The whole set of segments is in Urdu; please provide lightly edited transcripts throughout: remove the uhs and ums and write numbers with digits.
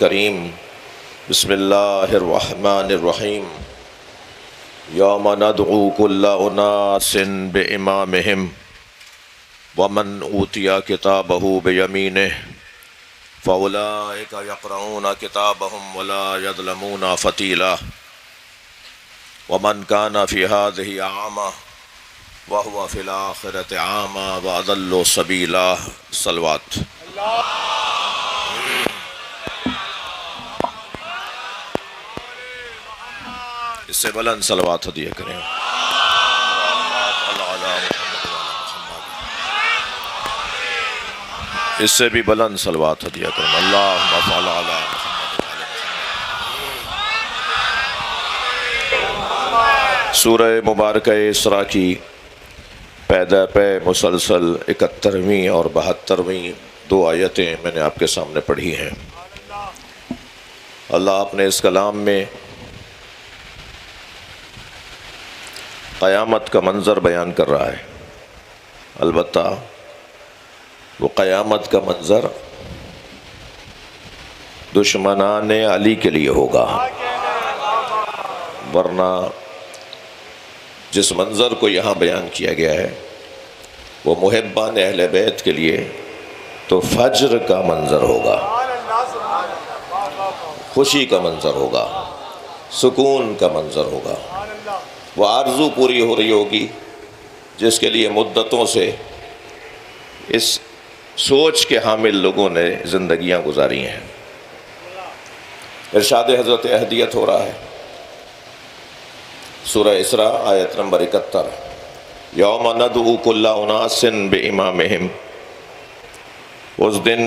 الکریم بسم اللہ الرحمن الرحیم یوم ندعو کل اناس بامامہم ومن اوتی کتابہ بیمینہ فاولئک یقرؤون کتابہم ولا یظلمون فتیلا ومن کان فی ہذہ اعمی وہو فی الآخرۃ اعمی واضل سبیلا۔ صلوات۔ اس سے بلند صلوات ہدیہ کریں۔ اس سے بھی بلند صلوات ہدیہ کریں۔ اللہم صل علی محمد۔ سورہ مبارکہ اسراء کی پیدا پہ مسلسل 71ویں اور 72ویں دو آیتیں میں نے آپ کے سامنے پڑھی ہیں۔ اللہ اپنے اس کلام میں قیامت کا منظر بیان کر رہا ہے، البتہ وہ قیامت کا منظر دشمنان علی کے لیے ہوگا، ورنہ جس منظر کو یہاں بیان کیا گیا ہے وہ محبان اہل بیت کے لیے تو فجر کا منظر ہوگا، خوشی کا منظر ہوگا، سکون کا منظر ہوگا۔ وہ آرزو پوری ہو رہی ہوگی جس کے لیے مدتوں سے اس سوچ کے حامل لوگوں نے زندگیاں گزاری ہیں۔ ارشاد حضرت احدیت ہو رہا ہے، سورہ اسراء آیت نمبر 71، یوم ندعو کل اناس بامامہم۔ اس دن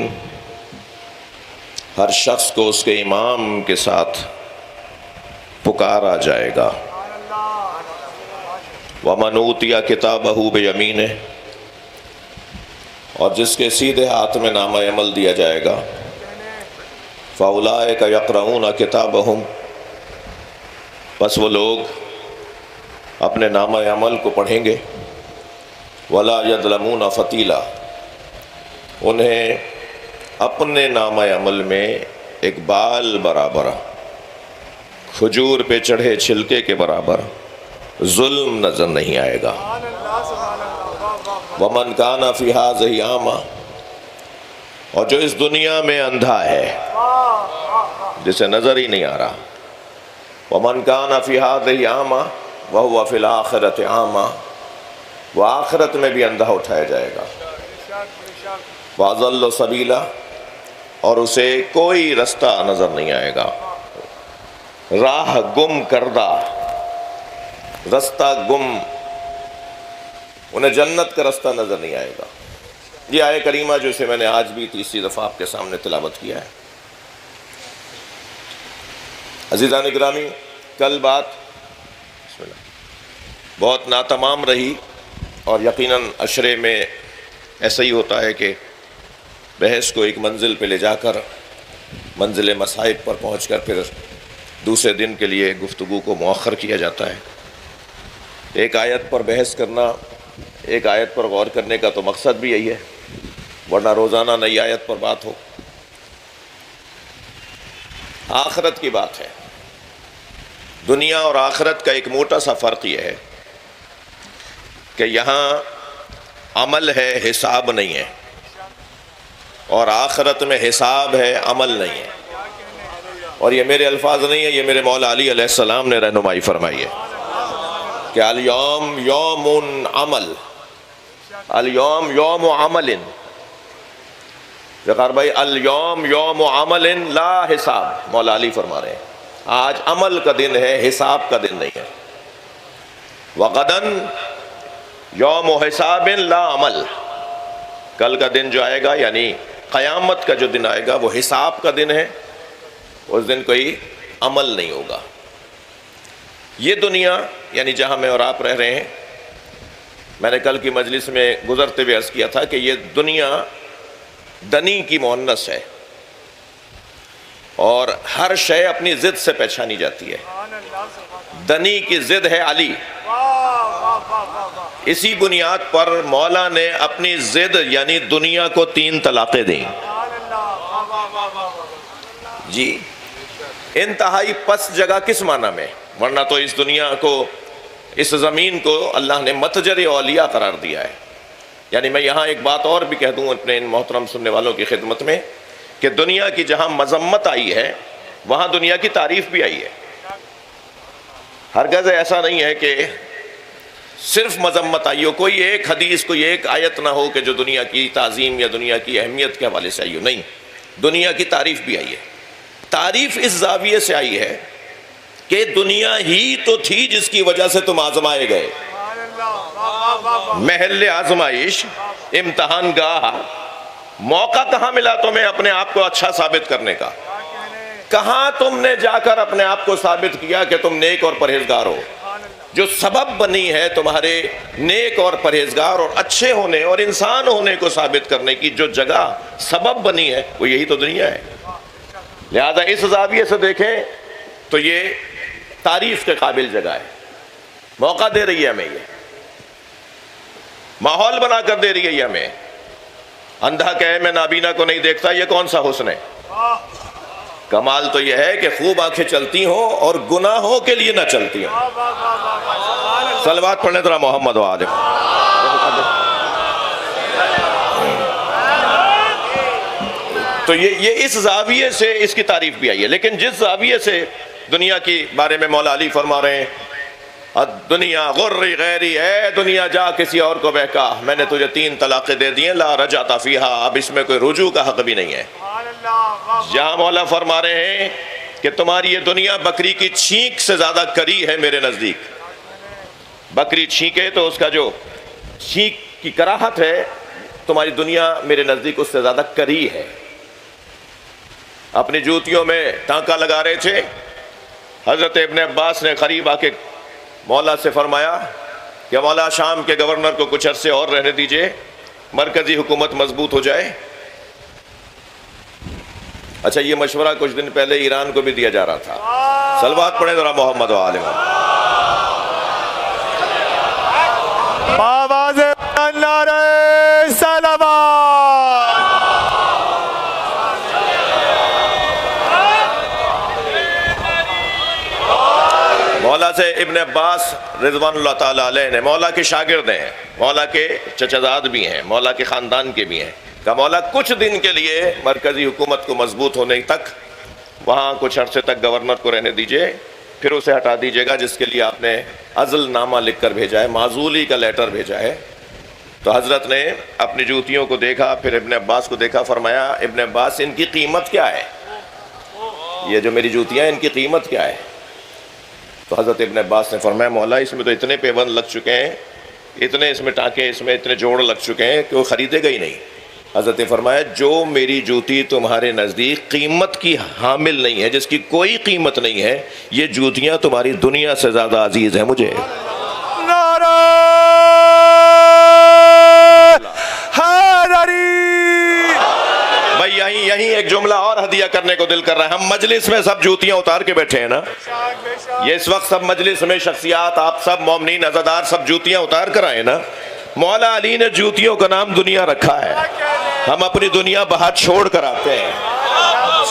ہر شخص کو اس کے امام کے ساتھ پکارا جائے گا۔ وَمَنْ أُوتِيَ كِتَابَهُ بِيَمِينِهِ، اور جس کے سیدھے ہاتھ میں نامہ عمل دیا جائے گا، فَأُولَئِكَ يَقْرَؤُونَ كِتَابَهُمْ، پس وہ لوگ اپنے نامہ عمل کو پڑھیں گے، وَلَا يَظْلَمُونَ فَتِيلًا، انہیں اپنے نامہ عمل میں ایک بال برابر، کھجور پہ چڑھے چھلکے کے برابر ظلم نظر نہیں آئے گا۔ وَمَنْ كَانَ فِي هَذِهِ أَعْمَىٰ، اور جو اس دنیا میں اندھا ہے، جسے نظر ہی نہیں آ رہا، وَمَنْ كَانَ فِي هَذِهِ أَعْمَىٰ وَهُوَ فِي الْآخِرَةِ أَعْمَىٰ، وہ آخرت میں بھی اندھا اٹھایا جائے گا۔ وَأَضَلُّ سَبِيلًا، اور اسے کوئی رستہ نظر نہیں آئے گا، راہ گم کردہ، رستہ گم، انہیں جنت کا رستہ نظر نہیں آئے گا۔ یہ آیہ کریمہ جو اسے میں نے آج بھی تیسری دفعہ آپ کے سامنے تلاوت کیا ہے۔ عزیزان گرامی، کل بات بہت ناتمام رہی، اور یقیناً عشرے میں ایسا ہی ہوتا ہے کہ بحث کو ایک منزل پہ لے جا کر منزل مصائب پر پہنچ کر پھر دوسرے دن کے لیے گفتگو کو مؤخر کیا جاتا ہے۔ ایک آیت پر بحث کرنا، ایک آیت پر غور کرنے کا تو مقصد بھی یہی ہے، ورنہ روزانہ نئی آیت پر بات ہو۔ آخرت کی بات ہے۔ دنیا اور آخرت کا ایک موٹا سا فرق یہ ہے کہ یہاں عمل ہے، حساب نہیں ہے، اور آخرت میں حساب ہے، عمل نہیں ہے۔ اور یہ میرے الفاظ نہیں ہے، یہ میرے مولا علی علیہ السلام نے رہنمائی فرمائی ہے کہ الیوم یوم عمل، الیوم یوم عمل، وقار بھائی الیوم یوم عمل لا حساب، مولا علی فرما رہے ہیں آج عمل کا دن ہے، حساب کا دن نہیں ہے۔ وغدن یوم حساب لا عمل، کل کا دن جو آئے گا یعنی قیامت کا جو دن آئے گا وہ حساب کا دن ہے، اس دن کوئی عمل نہیں ہوگا۔ یہ دنیا یعنی جہاں میں اور آپ رہ رہے ہیں، میں نے کل کی مجلس میں گزرتے ہوئے عرض کیا تھا کہ یہ دنیا دنی کی مؤنث ہے، اور ہر شے اپنی ضد سے پہچانی جاتی ہے۔ دنی کی ضد ہے علی، اسی بنیاد پر مولا نے اپنی ضد یعنی دنیا کو 3 طلاقیں دیں۔ جی انتہائی پست جگہ کس معنی میں؟ ورنہ تو اس دنیا کو، اس زمین کو اللہ نے متجر اولیاء قرار دیا ہے۔ یعنی میں یہاں ایک بات اور بھی کہہ دوں اپنے ان محترم سننے والوں کی خدمت میں کہ دنیا کی جہاں مذمت آئی ہے وہاں دنیا کی تعریف بھی آئی ہے۔ ہرگز ایسا نہیں ہے کہ صرف مذمت آئی ہو، کوئی ایک حدیث، کوئی ایک آیت نہ ہو کہ جو دنیا کی تعظیم یا دنیا کی اہمیت کے حوالے سے آئی ہو، نہیں، دنیا کی تعریف بھی آئی ہے۔ تعریف اس زاویے سے آئی ہے کہ دنیا ہی تو تھی جس کی وجہ سے تم آزمائے گئے، محل آزمائش، امتحان گاہ۔ موقع کہاں ملا تمہیں اپنے آپ کو اچھا ثابت کرنے کا؟ کہاں تم نے جا کر اپنے آپ کو ثابت کیا کہ تم نیک اور پرہیزگار ہو؟ جو سبب بنی ہے تمہارے نیک اور پرہیزگار اور اچھے ہونے اور انسان ہونے کو ثابت کرنے کی، جو جگہ سبب بنی ہے وہ یہی تو دنیا ہے۔ لہذا اس زاویے سے دیکھیں تو یہ تعریف کے قابل جگہ ہے۔ موقع دے رہی ہے ہمیں، یہ ماحول بنا کر دے رہی ہے یہ ہمیں۔ اندھا کہے میں نابینا کو نہیں دیکھتا، یہ کون سا حسن ہے؟ کمال تو یہ ہے کہ خوب آنکھیں چلتی ہوں اور گناہوں کے لیے نہ چلتی ہوں۔ صلوات پڑھنے ذرا محمد و آل۔ تو یہ اس زاویے سے اس کی تعریف بھی آئی ہے۔ لیکن جس زاویے سے دنیا کے بارے میں مولا علی فرما رہے ہیں دنیا غری غیری، ہے دنیا جا کسی اور کو بہکا، میں نے تجھے 3 طلاقیں دے دی ہیں، لا رجعت فیہا، اب اس میں کوئی رجوع کا حق بھی نہیں ہے۔ جہاں مولا فرما رہے ہیں کہ تمہاری یہ دنیا بکری کی چھینک سے زیادہ کری ہے میرے نزدیک۔ بکری چھینکے تو اس کا جو چھینک کی کراہت ہے، تمہاری دنیا میرے نزدیک اس سے زیادہ کری ہے۔ اپنی جوتیوں میں ٹانکا لگا رہے تھے، حضرت ابن عباس نے قریب آ کے مولا سے فرمایا کہ مولا شام کے گورنر کو کچھ عرصے اور رہنے دیجئے، مرکزی حکومت مضبوط ہو جائے۔ اچھا، یہ مشورہ کچھ دن پہلے ایران کو بھی دیا جا رہا تھا۔ صلوات پڑھیں ذرا محمد و آل محمد۔ آواز نعرہ سلام۔ مولا سے ابن عباس رضوان اللہ تعالیٰ علیہ نے، مولا کے شاگرد ہیں، مولا کے چچزاد بھی ہیں، مولا کے خاندان کے بھی ہیں، کہ مولا کچھ دن کے لیے مرکزی حکومت کو مضبوط ہونے تک وہاں کچھ عرصے تک گورنر کو رہنے دیجئے، پھر اسے ہٹا دیجئے گا جس کے لیے آپ نے عزل نامہ لکھ کر بھیجا ہے، معزولی کا لیٹر بھیجا ہے۔ تو حضرت نے اپنی جوتیوں کو دیکھا، پھر ابن عباس کو دیکھا، فرمایا ابن عباس ان کی قیمت کیا ہے؟ یہ جو میری جوتیاں ہیں ان کی قیمت کیا ہے؟ تو حضرت ابن عباس نے فرمایا مولا اس میں تو اتنے پیبند لگ چکے ہیں، اتنے اس میں ٹانکے، اس میں اتنے جوڑ لگ چکے ہیں کہ وہ خریدے گا ہی نہیں۔ حضرت نے فرمایا جو میری جوتی تمہارے نزدیک قیمت کی حامل نہیں ہے، جس کی کوئی قیمت نہیں ہے، یہ جوتیاں تمہاری دنیا سے زیادہ عزیز ہیں مجھے۔ نعرہ حیدری۔ بھائی یہیں ایک جملہ اور ہدیہ کرنے کو دل کر رہا ہے۔ ہم مجلس میں سب جوتیاں اتار کے بیٹھے ہیں نا، یہ اس وقت سب مجلس میں شخصیات، آپ سب مومنین عزادار سب جوتیاں اتار کر آئے نا۔ مولا علی نے جوتیوں کا نام دنیا رکھا ہے، ہم اپنی دنیا باہر چھوڑ کر آتے ہیں۔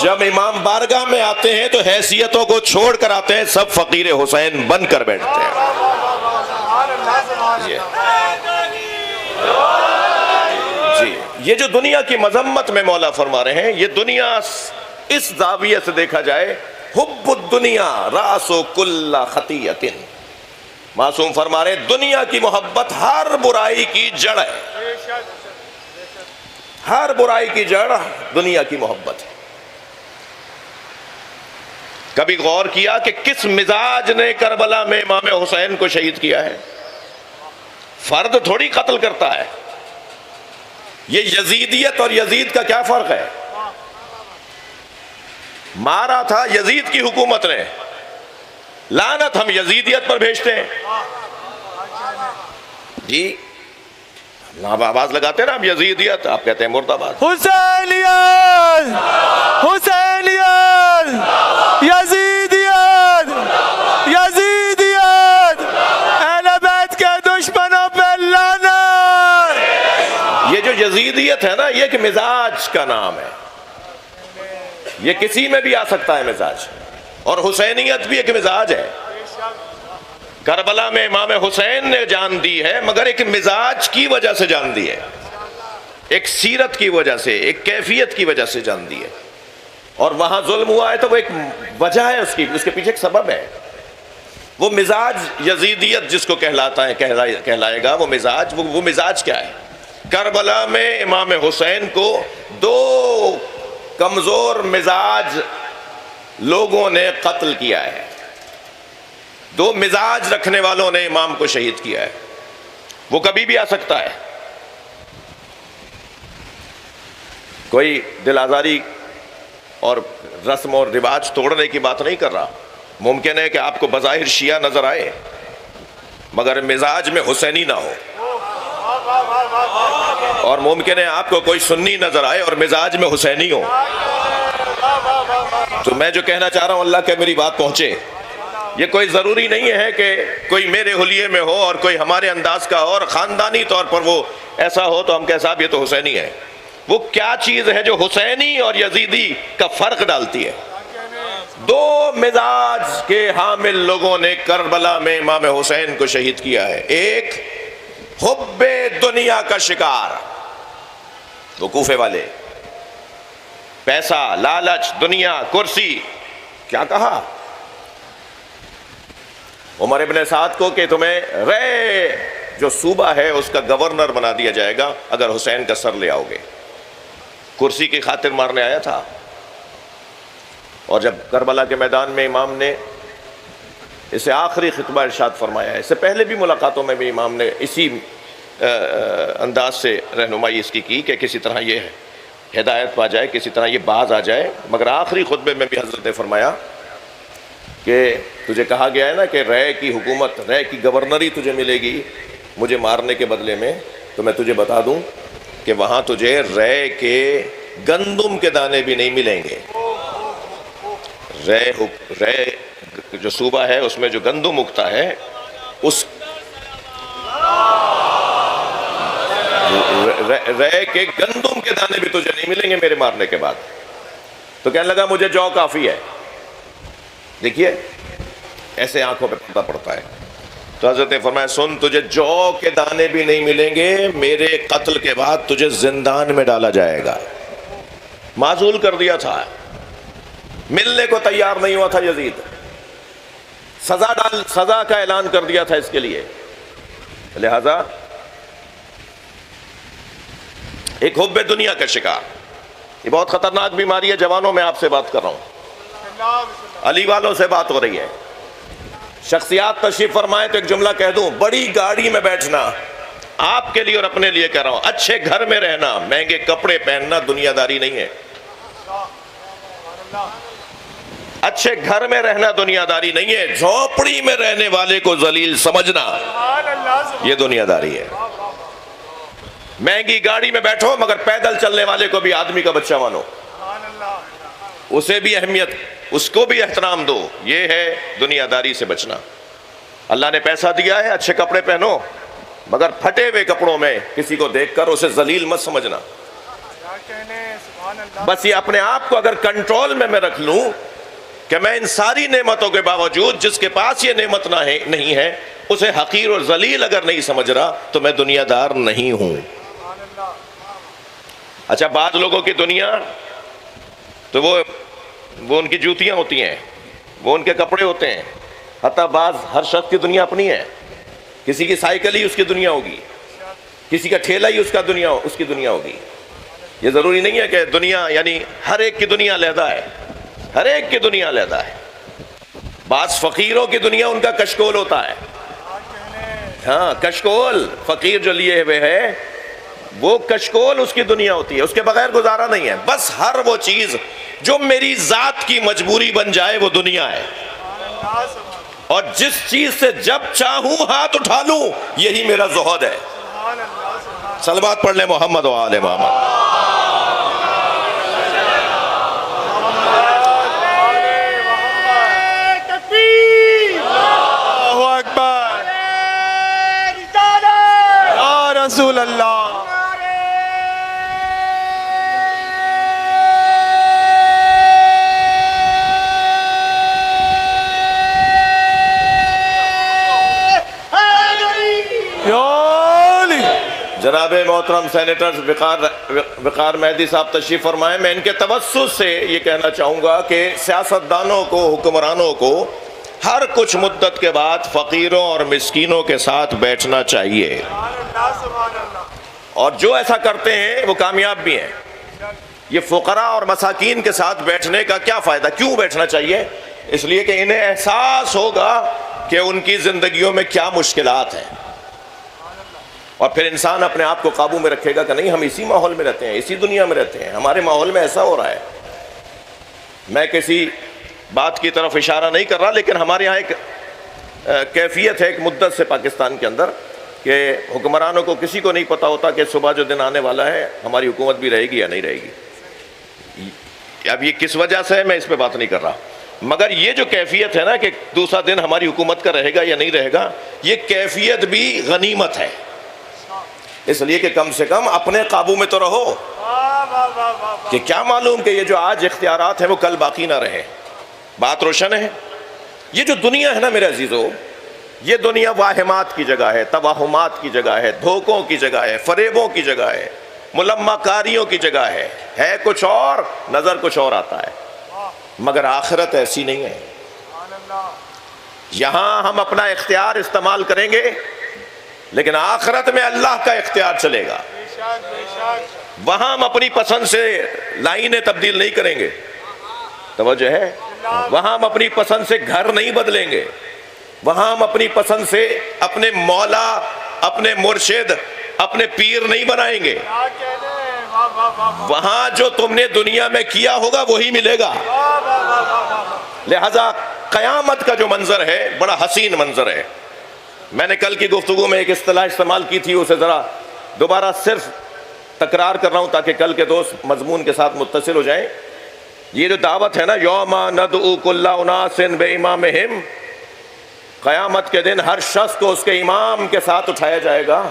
جب امام بارگاہ میں آتے ہیں تو حیثیتوں کو چھوڑ کر آتے ہیں، سب فقیر حسین بن کر بیٹھتے ہیں۔ جی یہ جو دنیا کی مذمت میں مولا فرما رہے ہیں، یہ دنیا اس زاویے سے دیکھا جائے، حب الدنیا راس کل خطیئۃ، معصوم فرما رہے ہیں دنیا کی محبت ہر برائی کی جڑ ہے، ہر برائی کی جڑ دنیا کی محبت ہے۔ کبھی غور کیا کہ کس مزاج نے کربلا میں امام حسین کو شہید کیا ہے؟ فرد تھوڑی قتل کرتا ہے، یہ یزیدیت اور یزید کا کیا فرق ہے؟ مارا تھا یزید کی حکومت نے، لعنت ہم یزیدیت پر بھیجتے ہیں۔ جی ہم آواز لگاتے ہیں نا، ہم یزیدیت، آپ کہتے ہیں مرد آباد۔ حسینیت، حسینیت، یزیدیت، یزیدیت، اہل بیت کے دشمنوں پہ لعنت۔ یہ جو یزیدیت ہے نا، یہ ایک مزاج کا نام ہے، یہ کسی میں بھی آ سکتا ہے مزاج، اور حسینیت بھی ایک مزاج ہے۔ کربلا میں امام حسین نے جان دی ہے، مگر ایک مزاج کی وجہ سے جان دی ہے، ایک سیرت کی وجہ سے، ایک کیفیت کی وجہ سے جان دی ہے۔ اور وہاں ظلم ہوا ہے تو وہ ایک وجہ ہے، اس کے پیچھے ایک سبب ہے۔ وہ مزاج یزیدیت جس کو کہلاتا ہے، کہلائے گا وہ مزاج کیا ہے؟ کربلا میں امام حسین کو دو کمزور مزاج لوگوں نے قتل کیا ہے، دو مزاج رکھنے والوں نے امام کو شہید کیا ہے۔ وہ کبھی بھی آ سکتا ہے۔ کوئی دل آزاری اور رسم اور رواج توڑنے کی بات نہیں کر رہا۔ ممکن ہے کہ آپ کو بظاہر شیعہ نظر آئے مگر مزاج میں حسینی نہ ہو، اور ممکن ہے آپ کو کوئی سنی نظر آئے اور مزاج میں حسینی ہو۔ تو میں جو کہنا چاہ رہا ہوں، اللہ کہ میری بات پہنچے، یہ کوئی ضروری نہیں ہے کہ کوئی میرے حلیے میں ہو اور کوئی ہمارے انداز کا اور خاندانی طور پر وہ ایسا ہو تو ہم کہہ صاحب یہ تو حسینی ہے۔ وہ کیا چیز ہے جو حسینی اور یزیدی کا فرق ڈالتی ہے؟ دو مزاج کے حامل لوگوں نے کربلا میں امام حسین کو شہید کیا ہے۔ ایک حب دنیا کا شکار، وہ کوفے والے، پیسہ، لالچ، دنیا، کرسی، کیا کہا عمر ابن سعد کو کہ تمہیں رے جو صوبہ ہے اس کا گورنر بنا دیا جائے گا اگر حسین کا سر لے آؤ گے۔ کرسی کی خاطر مارنے آیا تھا۔ اور جب کربلا کے میدان میں امام نے اسے آخری خطبہ ارشاد فرمایا ہے، اس سے پہلے بھی ملاقاتوں میں بھی امام نے اسی انداز سے رہنمائی اس کی کہ کسی طرح یہ ہدایت پا جائے، کسی طرح یہ باز آ جائے، مگر آخری خطبے میں بھی حضرت نے فرمایا کہ تجھے کہا گیا ہے نا کہ رے کی حکومت، رے کی گورنری تجھے ملے گی مجھے مارنے کے بدلے میں، تو میں تجھے بتا دوں کہ وہاں تجھے رے کے گندم کے دانے بھی نہیں ملیں گے۔ رے جو صوبہ ہے اس میں جو گندم اگتا ہے، اس رے کے گندم کے دانے بھی تجھے نہیں ملیں گے میرے مارنے کے بعد۔ تو کہنے لگا مجھے جو کافی ہے۔ دیکھیے ایسے آنکھوں پہ پردہ پڑتا ہے۔ تو حضرت نے فرمایا سن، تجھے جو کے دانے بھی نہیں ملیں گے، میرے قتل کے بعد تجھے زندان میں ڈالا جائے گا۔ معزول کر دیا تھا، ملنے کو تیار نہیں ہوا تھا یزید، سزا کا اعلان کر دیا تھا اس کے لیے۔ لہذا ایک حب دنیا کا شکار، یہ بہت خطرناک بیماری ہے۔ جوانوں میں آپ سے بات کر رہا ہوں، علی والوں سے بات ہو رہی ہے۔ شخصیات تشریف فرمائے تو ایک جملہ کہہ دوں، بڑی گاڑی میں بیٹھنا آپ کے لیے اور اپنے لیے کہہ رہا ہوں، اچھے گھر میں رہنا، مہنگے کپڑے پہننا دنیا داری نہیں ہے۔ اچھے گھر میں رہنا دنیا داری نہیں ہے، جھونپڑی میں رہنے والے کو ذلیل سمجھنا یہ دنیا داری ہے۔ مہنگی گاڑی میں بیٹھو مگر پیدل چلنے والے کو بھی آدمی کا بچہ مانو، اسے بھی اہمیت، اس کو بھی احترام دو، یہ ہے دنیا داری سے بچنا۔ اللہ نے پیسہ دیا ہے، اچھے کپڑے پہنو مگر پھٹے ہوئے کپڑوں میں کسی کو دیکھ کر اسے ذلیل مت سمجھنا۔ بس یہ اپنے آپ کو اگر کنٹرول میں رکھ لوں کہ میں ان ساری نعمتوں کے باوجود جس کے پاس یہ نعمت نہیں ہے اسے حقیر اور ذلیل اگر نہیں سمجھ رہا تو میں دنیا دار نہیں ہوں۔ اچھا، بعض لوگوں کی دنیا تو وہ ان کی جوتیاں ہوتی ہیں، وہ ان کے کپڑے ہوتے ہیں، حتیٰ بعض ہر شخص کی دنیا اپنی ہے، کسی کی سائیکل ہی اس کی دنیا ہوگی، کسی کا ٹھیلا ہی اس کی دنیا ہوگی۔ یہ ضروری نہیں ہے کہ دنیا یعنی ہر ایک کی دنیا علیحدہ ہے، ہر ایک کی دنیا علیحدہ ہے۔ بعض فقیروں کی دنیا ان کا کشکول ہوتا ہے، ہاں کشکول، فقیر جو لیے ہوئے ہے وہ کشکول اس کی دنیا ہوتی ہے، اس کے بغیر گزارا نہیں ہے۔ بس ہر وہ چیز جو میری ذات کی مجبوری بن جائے وہ دنیا ہے، اور جس چیز سے جب چاہوں ہاتھ اٹھا لوں یہی میرا زہد ہے۔ صلوات پڑھ لیں محمد و آل محمد۔ رسول اللہ جناب محترم سینیٹر وقار مہدی صاحب تشریف فرمائیں. میں ان کے توسط سے یہ کہنا چاہوں گا کہ سیاستدانوں کو، حکمرانوں کو ہر کچھ مدت کے بعد فقیروں اور مسکینوں کے ساتھ بیٹھنا چاہیے، اور جو ایسا کرتے ہیں وہ کامیاب بھی ہیں. یہ فقراء اور مساکین کے ساتھ بیٹھنے کا کیا فائدہ؟ کیوں بیٹھنا چاہیے؟ اس لیے کہ انہیں احساس ہوگا کہ ان کی زندگیوں میں کیا مشکلات ہیں، اور پھر انسان اپنے آپ کو قابو میں رکھے گا کہ نہیں، ہم اسی ماحول میں رہتے ہیں، اسی دنیا میں رہتے ہیں، ہمارے ماحول میں ایسا ہو رہا ہے. میں کسی بات کی طرف اشارہ نہیں کر رہا، لیکن ہمارے یہاں ایک کیفیت ہے ایک مدت سے پاکستان کے اندر کہ حکمرانوں کو کسی کو نہیں پتہ ہوتا کہ صبح جو دن آنے والا ہے ہماری حکومت بھی رہے گی یا نہیں رہے گی. اب یہ کس وجہ سے ہے میں اس پہ بات نہیں کر رہا، مگر یہ جو کیفیت ہے نا کہ دوسرا دن ہماری حکومت کا رہے گا یا نہیں رہے گا، یہ کیفیت بھی غنیمت ہے. اس لیے کہ کم سے کم اپنے قابو میں تو رہو، کہ کیا معلوم کہ یہ جو آج اختیارات ہیں وہ کل باقی نہ رہے. بات روشن ہے. یہ جو دنیا ہے نا میرے عزیزو، یہ دنیا واہمات کی جگہ ہے، توہمات کی جگہ ہے، دھوکوں کی جگہ ہے، فریبوں کی جگہ ہے، ملمہ کاریوں کی جگہ ہے کچھ اور، نظر کچھ اور آتا ہے. مگر آخرت ایسی نہیں ہے. یہاں ہم اپنا اختیار استعمال کریں گے، لیکن آخرت میں اللہ کا اختیار چلے گا. وہاں ہم اپنی پسند سے لائنیں تبدیل نہیں کریں گے، توجہ ہے. وہاں ہم اپنی پسند سے گھر نہیں بدلیں گے، وہاں ہم اپنی پسند سے اپنے مولا، اپنے مرشد، اپنے پیر نہیں بنائیں گے. وہاں جو تم نے دنیا میں کیا ہوگا وہی ملے گا. لہذا قیامت کا جو منظر ہے بڑا حسین منظر ہے. میں نے کل کی گفتگو میں ایک اصطلاح استعمال کی تھی، اسے ذرا دوبارہ صرف تکرار کر رہا ہوں تاکہ کل کے دوست مضمون کے ساتھ متصل ہو جائیں. یہ جو دعوت ہے نا، یوم ندعو کل اناس بامامہم، قیامت کے دن ہر شخص کو اس کے امام کے ساتھ اٹھایا جائے گا.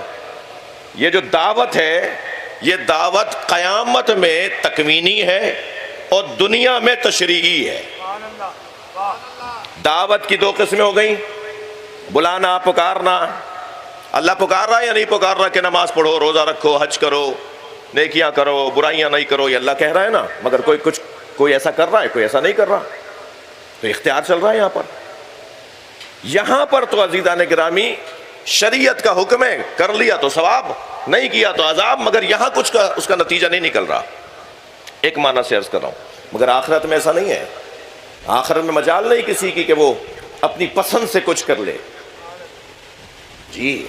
یہ جو دعوت ہے، یہ دعوت قیامت میں تکوینی ہے اور دنیا میں تشریعی ہے. دعوت کی دو قسمیں ہو گئیں، بلانا، پکارنا. اللہ پکار رہا ہے یا نہیں پکار رہا کہ نماز پڑھو، روزہ رکھو، حج کرو، نیکیاں کرو، برائیاں نہیں کرو؟ یہ اللہ کہہ رہا ہے نا. مگر کوئی ایسا کر رہا ہے، کوئی ایسا نہیں کر رہا. تو اختیار چل رہا ہے یہاں پر تو عزیزان گرامی شریعت کا حکم ہے، کر لیا تو ثواب، نہیں کیا تو عذاب. مگر یہاں کچھ اس کا نتیجہ نہیں نکل رہا. ایک معنی سے عرض کر رہا ہوں. مگر آخرت میں ایسا نہیں ہے. آخرت میں مجال نہیں کسی کی کہ وہ اپنی پسند سے کچھ کر لے. جی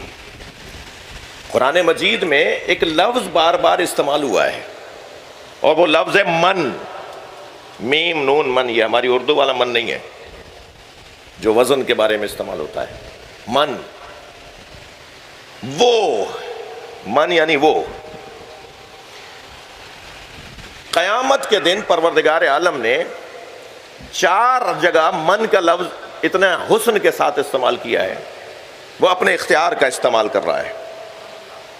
قرآن مجید میں ایک لفظ بار بار استعمال ہوا ہے، اور وہ لفظ ہے من. میم نون من. یہ ہماری اردو والا من نہیں ہے جو وزن کے بارے میں استعمال ہوتا ہے. من، وہ من یعنی وہ. قیامت کے دن پروردگار عالم نے 4 جگہ من کا لفظ اتنا حسن کے ساتھ استعمال کیا ہے. وہ اپنے اختیار کا استعمال کر رہا ہے.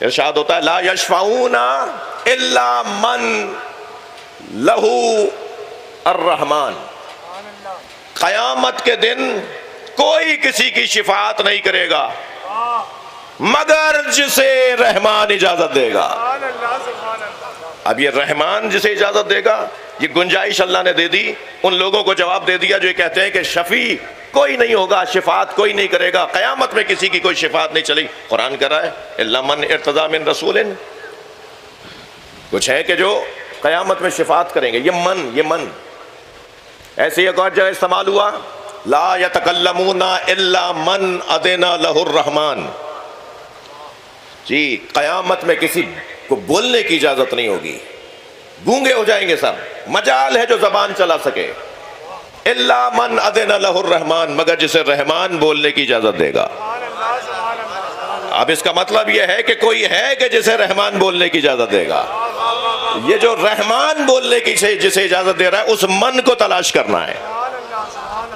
ارشاد ہوتا ہے لا یشفعون الا من لہو الرحمن. قیامت کے دن کوئی کسی کی شفاعت نہیں کرے گا مگر جسے رحمان اجازت دے گا. اب یہ رحمان جسے اجازت دے گا، یہ گنجائش اللہ نے دے دی. ان لوگوں کو جواب دے دیا جو یہ کہتے ہیں کہ شفیع کوئی نہیں ہوگا، شفاعت کوئی نہیں کرے گا، قیامت میں کسی کی کوئی شفاعت نہیں چلی. قرآن کہہ رہا ہے الا من ارتضی من رسول. کچھ ہے کہ جو قیامت میں شفاعت کریں گے. یہ من ایسے ایک اور جگہ استعمال ہوا لا یتکلمون الا من اذن لہ الرحمن. جی قیامت میں کسی کو بولنے کی اجازت نہیں ہوگی، گونگے ہو جائیں گے سب. مجال ہے جو زبان چلا سکے. الا من اذن لہ الرحمن، مگر جسے رحمان بولنے کی اجازت دے گا. اب اس کا مطلب یہ ہے کہ کوئی ہے کہ جسے رحمان بولنے کی اجازت دے گا. یہ جو رحمان بولنے کی جسے اجازت دے رہا ہے اس من کو تلاش کرنا ہے.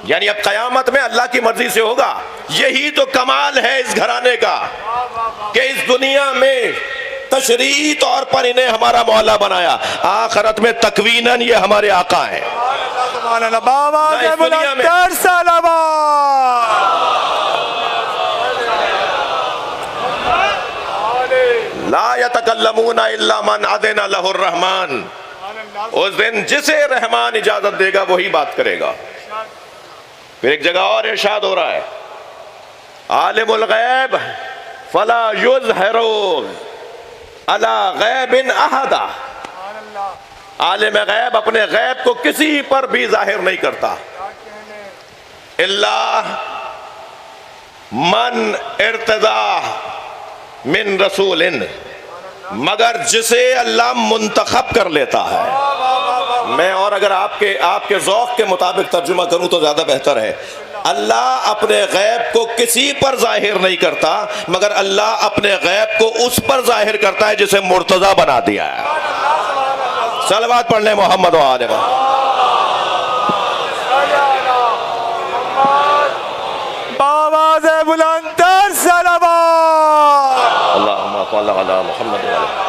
یعنی اب قیامت میں اللہ کی مرضی سے ہوگا. یہی تو کمال ہے اس گھرانے کا کہ اس دنیا میں تشریعی طور پر انہیں ہمارا مولا بنایا، آخرت میں تکویناً یہ ہمارے آقا ہیں. سبحان اللہ. بابا کے بلندر سلامات. لا یتکلمون الا من اذن لہ الرحمن، اس دن جسے رحمان اجازت دے گا وہی بات کرے گا۔ پھر ایک جگہ اور ارشاد ہو رہا ہے عالم الغیب فلا یظہر علی غیب احدا، عالم غیب اپنے غیب کو کسی پر بھی ظاہر نہیں کرتا، الا من ارتضی من رسول، مگر جسے اللہ منتخب کر لیتا ہے۔ میں اور اگر آپ کے ذوق کے مطابق ترجمہ کروں تو زیادہ بہتر ہے، اللہ اپنے غیب کو کسی پر ظاہر نہیں کرتا، مگر اللہ اپنے غیب کو اس پر ظاہر کرتا ہے جسے مرتضی بنا دیا ہے۔ صلوات پڑھ لیں محمد و آل محمد۔ بآواز بلند تر صلوات۔ اللہم صل علی محمد و آل محمد۔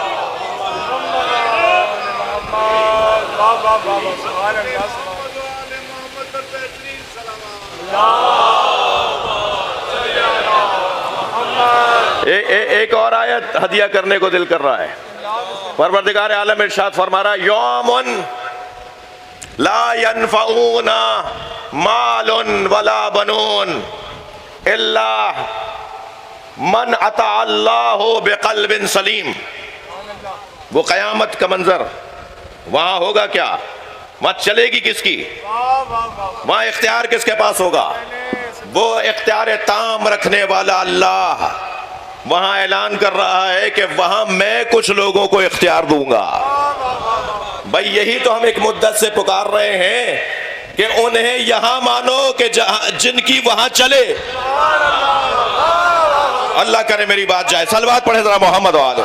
ایک اور آیت ہدیہ کرنے کو دل کر رہا ہے۔ پروردگار عالم ارشاد فرما رہا ہے یوم لا ینفعون مال ولا بنون الا من اتى اللہ بقلب سلیم۔ وہ قیامت کا منظر وہاں ہوگا کیا؟ مت چلے گی کس کی؟ وہاں اختیار کس کے پاس ہوگا؟ وہ اختیار تام رکھنے والا اللہ وہاں اعلان کر رہا ہے کہ وہاں میں کچھ لوگوں کو اختیار دوں گا۔ بھائی یہی تو ہم ایک مدت سے پکار رہے ہیں کہ انہیں یہاں مانو کہ جن کی وہاں چلے۔ اللہ کرے میری بات جائے۔ صلوات پڑھے ذرا محمد و آل۔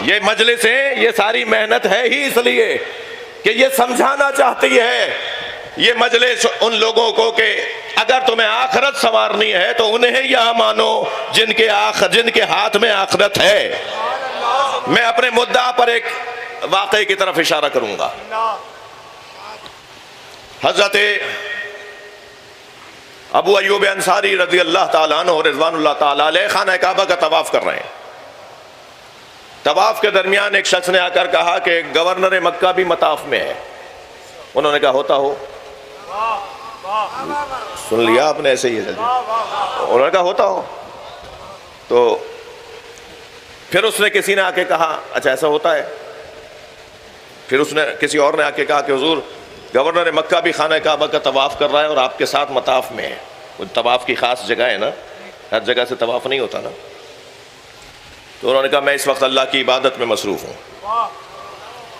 یہ مجلسیں یہ ساری محنت ہے ہی اس لیے کہ یہ سمجھانا چاہتی ہے یہ مجلس ان لوگوں کو کہ اگر تمہیں آخرت سنوارنی ہے تو انہیں یہاں مانو جن کے ہاتھ میں آخرت ہے۔ میں اپنے مدعا پر ایک واقعے کی طرف اشارہ کروں گا۔ حضرت ابو ایوب انصاری رضی اللہ تعالیٰ عنہ رضوان اللہ تعالیٰ علیہ خانہ کعبہ کا طواف کر رہے ہیں۔ طواف کے درمیان ایک شخص نے آ کر کہا کہ گورنر مکہ بھی مطاف میں ہے۔ انہوں نے کہا ہوتا ہو؟ سن لیا آپ نے ایسے ہی جلدی؟ انہوں نے کہا ہوتا ہو؟ تو پھر اس نے کسی نے آ کے کہا اچھا ایسا ہوتا ہے؟ پھر اس نے کسی اور نے آ کے کہا کہ حضور گورنر مکہ بھی خانہ کعبہ کا طواف کر رہا ہے اور آپ کے ساتھ مطاف میں ہے۔ وہ طواف کی خاص جگہ ہے نا، ہر جگہ سے طواف نہیں ہوتا نا۔ تو انہوں نے کہا میں اس وقت اللہ کی عبادت میں مصروف ہوں۔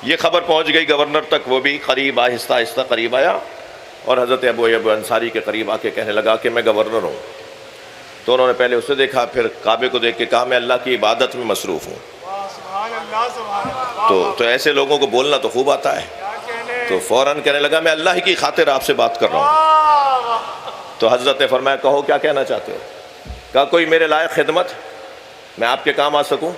یہ خبر پہنچ گئی گورنر تک، وہ بھی قریب آہستہ آہستہ قریب آیا اور حضرت ابو ایوب انصاری کے قریب آ کے کہنے لگا کہ میں گورنر ہوں۔ تو انہوں نے پہلے اسے دیکھا، پھر کعبے کو دیکھ کے کہا میں اللہ کی عبادت میں مصروف ہوں۔ تو ایسے لوگوں کو بولنا تو خوب آتا ہے۔ تو فوراً کہنے لگا میں اللہ ہی کی خاطر آپ سے بات کر رہا ہوں۔ تو حضرت نے فرمایا کہو کیا کہنا چاہتے ہو؟ کہا کوئی میرے لائق خدمت میں آپ کے کام آ سکوں؟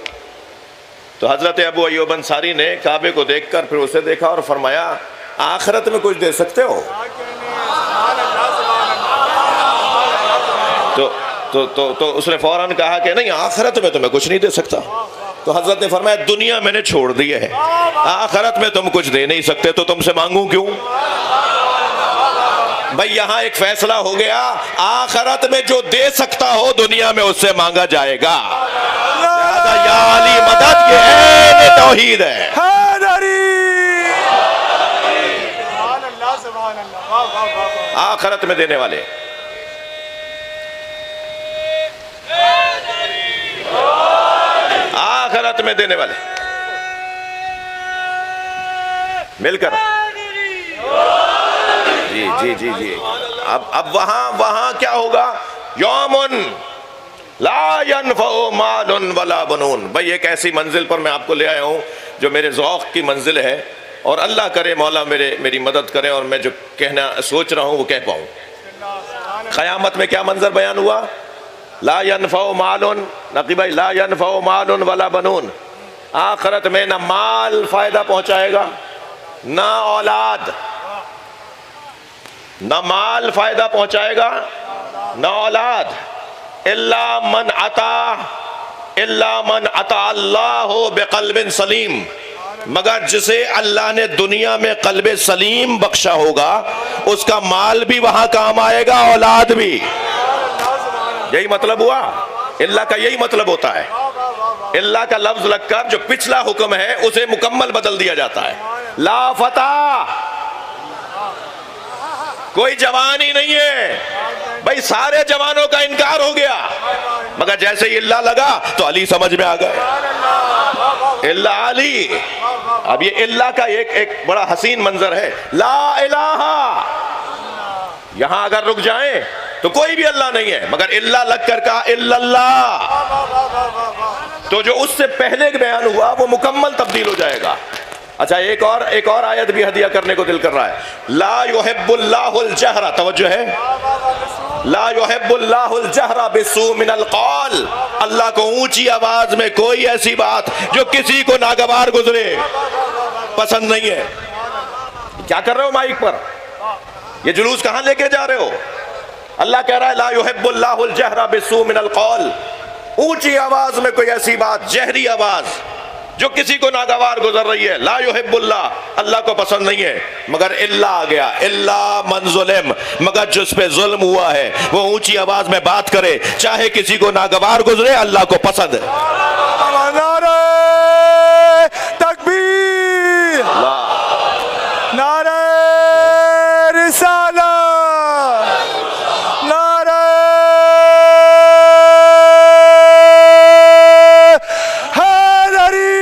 تو حضرت ابو ایوب انصاری نے کعبے کو دیکھ کر پھر اسے دیکھا اور فرمایا آخرت میں کچھ دے سکتے ہو؟ تو اس نے فوراً کہا کہ نہیں آخرت میں تو میں کچھ نہیں دے سکتا۔ تو حضرت نے فرمایا دنیا میں نے چھوڑ دی ہے، آخرت میں تم کچھ دے نہیں سکتے تو تم سے مانگوں کیوں؟ بھائی یہاں ایک فیصلہ ہو گیا، آخرت میں جو دے سکتا ہو دنیا میں اس سے مانگا جائے گا۔ لہذا یا علی مدد یہ عین توحید ہے۔ آخرت میں دینے والے آخرت میں دینے والے مل کر جی اب وہاں کیا ہوگا؟ یومن لا ينفع مال ولا بنون۔ بھئی ایک ایسی منزل پر میں آپ کو لے آیا ہوں جو میرے ذوق کی منزل ہے، اور اللہ کرے مولا میری مدد کرے اور میں جو کہنا سوچ رہا ہوں وہ کہہ پاؤں۔ قیامت میں کیا منظر بیان ہوا؟ لا ينفع مال، نقی بھائی لا ينفع مال ولا بنون، آخرت میں نہ مال فائدہ پہنچائے گا نہ اولاد، نہ مال فائدہ پہنچائے گا نہ اولاد۔ الا من عطا اللہ بقلب سلیم، مگر جسے اللہ نے دنیا میں قلب سلیم بخشا ہوگا اس کا مال بھی وہاں کام آئے گا، اولاد بھی۔ یہی مطلب ہوا، اللہ کا یہی مطلب ہوتا ہے۔ اللہ کا لفظ لگ کر جو پچھلا حکم ہے اسے مکمل بدل دیا جاتا ہے۔ لا فتح، کوئی جوان ہی نہیں ہے بھائی، سارے جوانوں کا انکار ہو گیا، مگر جیسے ہی اللہ لگا تو علی سمجھ میں آ گئے، اللہ علی۔ اب یہ اللہ کا ایک بڑا حسین منظر ہے، لا الہ، یہاں اگر رک جائیں تو کوئی بھی اللہ نہیں ہے، مگر اللہ لگ کر کہا الا اللہ، تو جو اس سے پہلے بیان ہوا وہ مکمل تبدیل ہو جائے گا۔ اچھا ایک اور آیت بھی ہدیہ کرنے کو دل کر رہا ہے، لا یحب اللہ الجہر، توجہ ہے، لا یحب اللہ الجہر بالسوء من القول، اللہ کو اونچی آواز میں کوئی ایسی بات جو کسی کو ناگوار گزرے پسند نہیں ہے۔ کیا کر رہے ہو مائک پر؟ یہ جلوس کہاں لے کے جا رہے ہو؟ اللہ کہہ رہا ہے لا یحب اللہ الجہر بالسوء من القول، اونچی آواز میں کوئی ایسی بات، جہری آواز جو کسی کو ناگوار گزر رہی ہے، لا یحب اللہ، اللہ کو پسند نہیں ہے، مگر اللہ آ گیا، الا من ظلم، مگر جس پہ ظلم ہوا ہے وہ اونچی آواز میں بات کرے چاہے کسی کو ناگوار گزرے، اللہ کو پسند ہے۔ نعرہ تکبیر، نعرہ رسالت، نعرہ حیدری،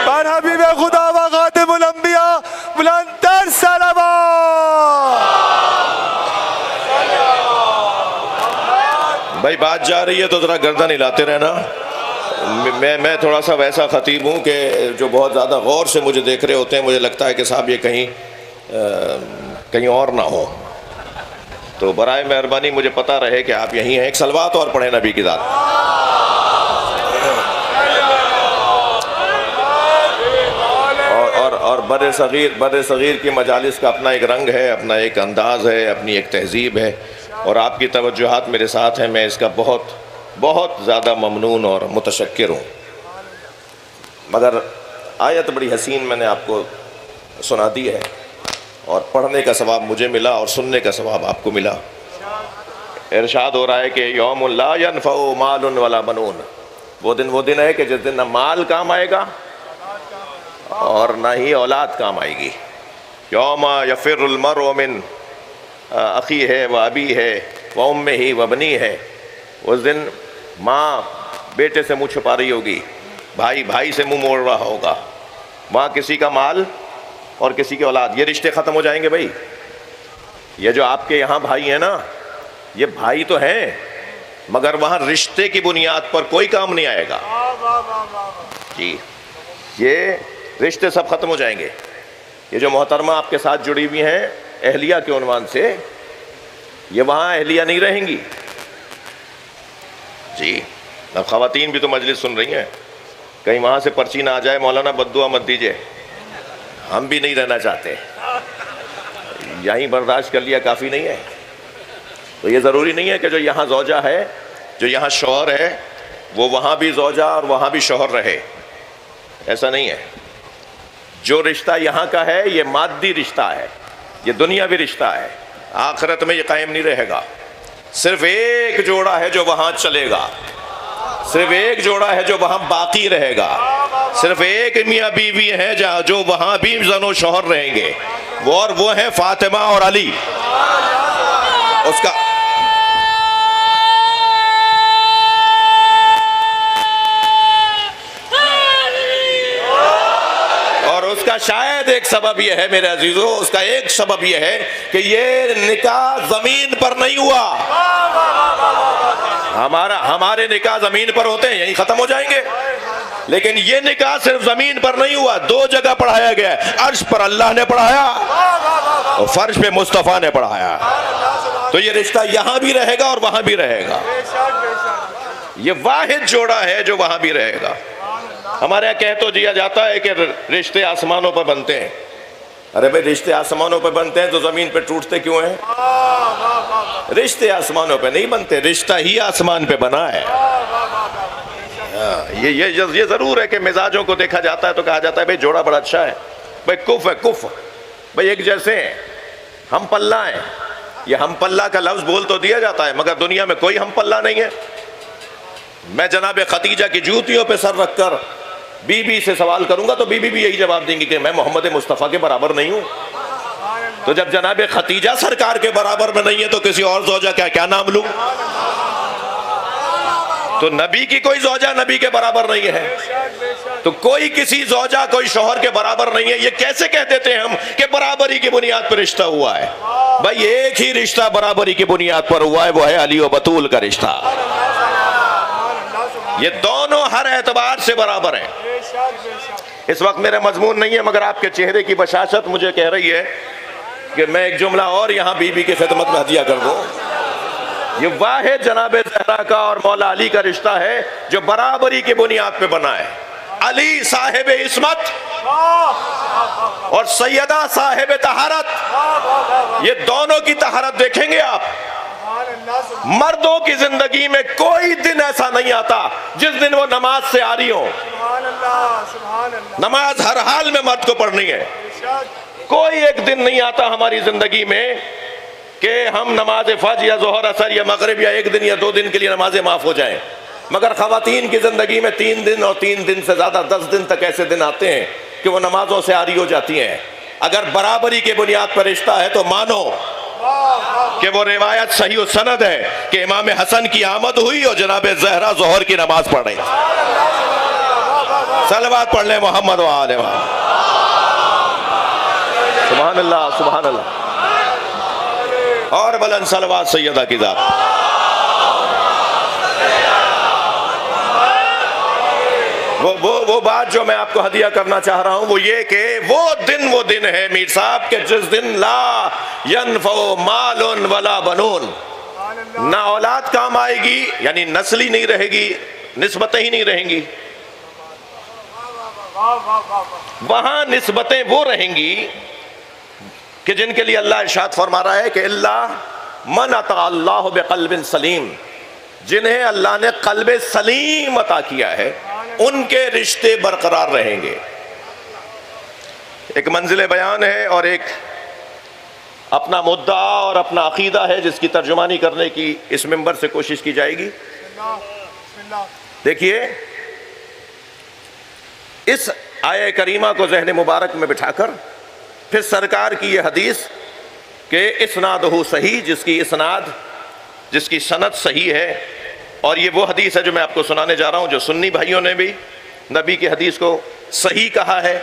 بر حبیب خدا و خاتم الانبیاء بلندتر صلوات۔ بھائی بات جا رہی ہے تو ذرا گردن ہلاتے رہنا۔ میں تھوڑا سا ویسا خطیب ہوں کہ جو بہت زیادہ غور سے مجھے دیکھ رہے ہوتے ہیں، مجھے لگتا ہے کہ صاحب یہ کہیں اور نہ ہو، تو برائے مہربانی مجھے پتہ رہے کہ آپ یہیں ہیں۔ ایک صلوات اور پڑھیں نبی کی ذات۔ اور بر صغیر کی مجالس کا اپنا ایک رنگ ہے، اپنا ایک انداز ہے، اپنی ایک تہذیب ہے، اور آپ کی توجہات میرے ساتھ ہیں، میں اس کا بہت بہت زیادہ ممنون اور متشکر ہوں۔ مگر آیت بڑی حسین میں نے آپ کو سنا دی ہے، اور پڑھنے کا ثواب مجھے ملا اور سننے کا ثواب آپ کو ملا۔ ارشاد ہو رہا ہے کہ یوم لا ینفع مال ولا بنون، وہ دن ہے کہ جس دن نہ مال کام آئے گا اور نہ ہی اولاد کام آئے گی۔ یوم یفر المرء من اخی ہے و ابی ہے و امہ و بنی ہے، اس دن ماں بیٹے سے منہ چھپا رہی ہوگی، بھائی سے منہ موڑ رہا ہوگا، وہاں کسی کا مال اور کسی کی اولاد، یہ رشتے ختم ہو جائیں گے بھائی۔ یہ جو آپ کے یہاں بھائی ہیں نا، یہ بھائی تو ہیں، مگر وہاں رشتے کی بنیاد پر کوئی کام نہیں آئے گا جی، یہ رشتے سب ختم ہو جائیں گے۔ یہ جو محترمہ آپ کے ساتھ جڑی ہوئی ہیں اہلیہ کے عنوان سے، یہ وہاں اہلیہ نہیں رہیں گی جی۔ اب خواتین بھی تو مجلس سن رہی ہیں، کہیں وہاں سے پرچی نہ آ جائے مولانا بد دعا مت دیجئے، ہم بھی نہیں رہنا چاہتے، یہیں برداشت کر لیا کافی نہیں ہے۔ تو یہ ضروری نہیں ہے کہ جو یہاں زوجہ ہے، جو یہاں شوہر ہے، وہ وہاں بھی زوجہ اور وہاں بھی شوہر رہے، ایسا نہیں ہے۔ جو رشتہ یہاں کا ہے یہ مادی رشتہ ہے، یہ دنیاوی رشتہ ہے، آخرت میں یہ قائم نہیں رہے گا۔ صرف ایک جوڑا ہے جو وہاں چلے گا، صرف ایک جوڑا ہے جو وہاں باقی رہے گا، صرف ایک میاں بیوی ہے جو وہاں بھی زن و شوہر رہیں گے، وہ ہیں فاطمہ اور علی۔ اس کا اس کا شاید ایک سبب یہ ہے میرے عزیزو، اس کا ایک سبب یہ ہے کہ یہ نکاح زمین پر نہیں ہوا۔ ہمارے نکاح زمین پر ہوتے ہیں، یہیں ختم ہو جائیں گے، لیکن یہ نکاح صرف زمین پر نہیں ہوا، دو جگہ پڑھایا گیا ہے، عرش پر اللہ نے پڑھایا اور فرش پہ مصطفیٰ نے پڑھایا۔ تو یہ رشتہ یہاں بھی رہے گا اور وہاں بھی رہے گا، یہ واحد جوڑا ہے جو وہاں بھی رہے گا۔ ہمارے یہاں کہہ تو دیا جاتا ہے کہ رشتے آسمانوں پر بنتے ہیں۔ ارے بھائی رشتے آسمانوں پر بنتے ہیں تو زمین پہ ٹوٹتے کیوں ہیں؟ رشتے آسمانوں پہ نہیں بنتے، رشتہ ہی آسمان پہ بنا ہے۔ یہ ضرور ہے کہ مزاجوں کو دیکھا جاتا ہے تو کہا جاتا ہے بھئی جوڑا بڑا اچھا ہے، بھئی کف ہے کف، بھئی ایک جیسے ہیں، ہم پلہ ہیں۔ یہ ہم پلہ کا لفظ بول تو دیا جاتا ہے مگر دنیا میں کوئی ہم پلہ نہیں ہے۔ میں جناب خدیجہ کی جوتیوں پہ سر رکھ کر بی بی سے سوال کروں گا تو بی بی بھی یہی جواب دیں گی کہ میں محمد مصطفیٰ کے برابر نہیں ہوں۔ تو جب جناب خدیجہ سرکار کے برابر میں نہیں ہے تو کسی اور زوجہ کا کیا نام لوں؟ تو نبی کی کوئی زوجہ نبی کے برابر نہیں ہے، تو کوئی کسی زوجہ کوئی شوہر کے برابر نہیں ہے۔ یہ کیسے کہہ دیتے ہیں ہم کہ برابری کی بنیاد پر رشتہ ہوا ہے؟ بھائی ایک ہی رشتہ برابری کی بنیاد پر ہوا ہے، وہ ہے علی و بطول کا رشتہ۔ یہ دونوں ہر اعتبار سے برابر ہیں۔ اس وقت میرا مضمون نہیں ہے مگر آپ کے چہرے کی بشاشت مجھے کہہ رہی ہے کہ میں ایک جملہ اور یہاں بی بی کی خدمت میں ہدیہ کر دوں۔ یہ واحد جناب زہرا کا اور مولا علی کا رشتہ ہے جو برابری کی بنیاد پہ بنا ہے۔ علی صاحب عصمت اور سیدہ صاحب طہارت، یہ دونوں کی طہارت دیکھیں گے آپ۔ مردوں کی زندگی میں کوئی دن ایسا نہیں آتا جس دن وہ نماز سے عاری ہوں۔ نماز ہر حال میں مرد کو پڑھنی ہے۔ کوئی ایک دن نہیں آتا ہماری زندگی میں کہ ہم نماز فجر یا ظہر عصر یا مغرب یا ایک دن یا 2 دن کے لیے نمازیں معاف ہو جائیں، مگر خواتین کی زندگی میں 3 دن اور 3 دن سے زیادہ 10 دن تک ایسے دن آتے ہیں کہ وہ نمازوں سے عاری ہو جاتی ہیں۔ اگر برابری کے بنیاد پر رشتہ ہے تو مانو کہ وہ روایت صحیح و سند ہے کہ امام حسن کی آمد ہوئی اور جناب زہرا ظہر کی نماز پڑھ رہی۔ صلوات پڑھ لیں محمد و آلہ محمد۔ سبحان اللہ سبحان اللہ، اور بلند صلوات سیدہ کی ذات۔ وہ بات جو میں آپ کو ہدیہ کرنا چاہ رہا ہوں وہ یہ کہ وہ دن ہے میر صاحب کہ جس دن لا ینفع مال ولا بنون، نہ اولاد کام آئے گی، یعنی نسل ہی نہیں رہے گی، نسبتیں ہی نہیں رہیں گی۔ وہاں نسبتیں وہ رہیں گی کہ جن کے لیے اللہ ارشاد فرما رہا ہے کہ اللہ من عطا اللہ بقلب سلیم، جنہیں اللہ نے قلب سلیم عطا کیا ہے ان کے رشتے برقرار رہیں گے۔ ایک منزل بیان ہے اور ایک اپنا مدعا اور اپنا عقیدہ ہے جس کی ترجمانی کرنے کی اس منبر سے کوشش کی جائے گی۔ دیکھیے اس آیہ کریمہ کو ذہن مبارک میں بٹھا کر پھر سرکار کی یہ حدیث کہ اسنادہ صحیح، جس کی سند صحیح ہے، اور یہ وہ حدیث ہے جو میں آپ کو سنانے جا رہا ہوں جو سنی بھائیوں نے بھی نبی کی حدیث کو صحیح کہا ہے،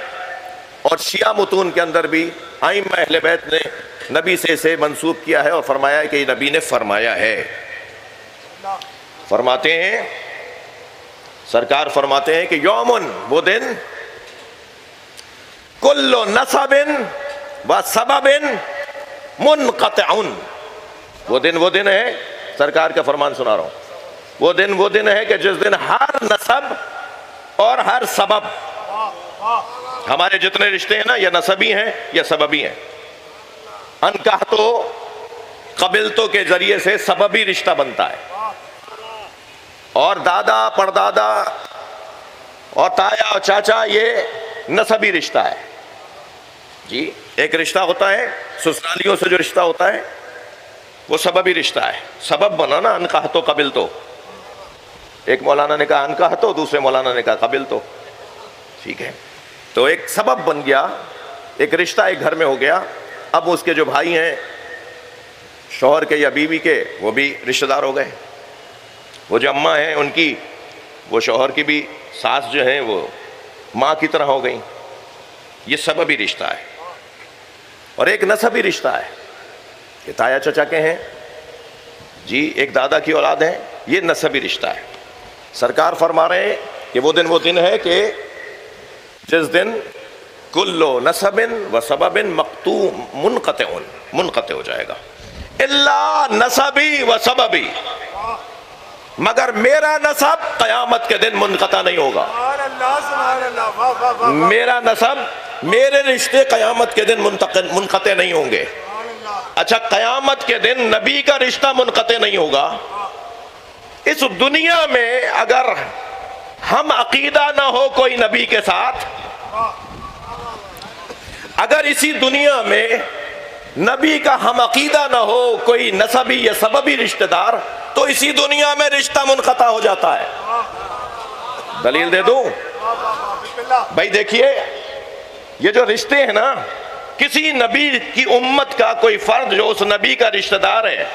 اور شیعہ متون کے اندر بھی ائمہ اہل بیت نے نبی سے اسے منسوب کیا ہے اور فرمایا ہے کہ یہ نبی نے فرمایا ہے۔ فرماتے ہیں سرکار فرماتے ہیں کہ یومن، وہ دن، کل نسب و سبب منقطع، وہ دن ہے، سرکار کا فرمان سنا رہا ہوں، وہ دن ہے کہ جس دن ہر نسب اور ہر سبب، ہمارے جتنے رشتے ہیں نا یا نسبی ہیں یا سببی ہیں، انکحتو قبلتو کے ذریعے سے سببی رشتہ بنتا ہے، اور دادا پردادا اور تایا اور چاچا یہ نسبی رشتہ ہے۔ جی ایک رشتہ ہوتا ہے سسرالیوں سے جو رشتہ ہوتا ہے وہ سببی رشتہ ہے، سبب بنا نا انکحتو قبلتو، ایک مولانا نے کہا انکحتو، دوسرے مولانا نے کہا قبلتو، ٹھیک ہے، تو ایک سبب بن گیا، ایک رشتہ ایک گھر میں ہو گیا۔ اب اس کے جو بھائی ہیں شوہر کے یا بیوی کے وہ بھی رشتہ دار ہو گئے، وہ جو اماں ہیں ان کی، وہ شوہر کی بھی ساس جو ہیں وہ ماں کی طرح ہو گئیں، یہ سببی رشتہ ہے۔ اور ایک نسبی رشتہ ہے، یہ تایا چچا کے ہیں جی، ایک دادا کی اولاد ہیں، یہ نسبی رشتہ ہے۔ سرکار فرما رہے ہیں کہ وہ دن ہے کہ جس دن کلو نسب و سبب مقطوع منقطع ہو جائے گا، الا نسبی و سببی، مگر میرا نسب قیامت کے دن منقطع نہیں ہوگا۔ میرا نسب، میرے رشتے قیامت کے دن منقطع نہیں ہوں گے۔ اچھا قیامت کے دن نبی کا رشتہ منقطع نہیں ہوگا؟ اس دنیا میں اگر ہم عقیدہ نہ ہو کوئی نبی کے ساتھ، اگر اسی دنیا میں نبی کا ہم عقیدہ نہ ہو کوئی نسبی یا سببی رشتہ دار، تو اسی دنیا میں رشتہ منقطع ہو جاتا ہے۔ دلیل دے دوں؟ بھائی دیکھیے، یہ جو رشتے ہیں نا، کسی نبی کی امت کا کوئی فرد جو اس نبی کا رشتہ دار ہے،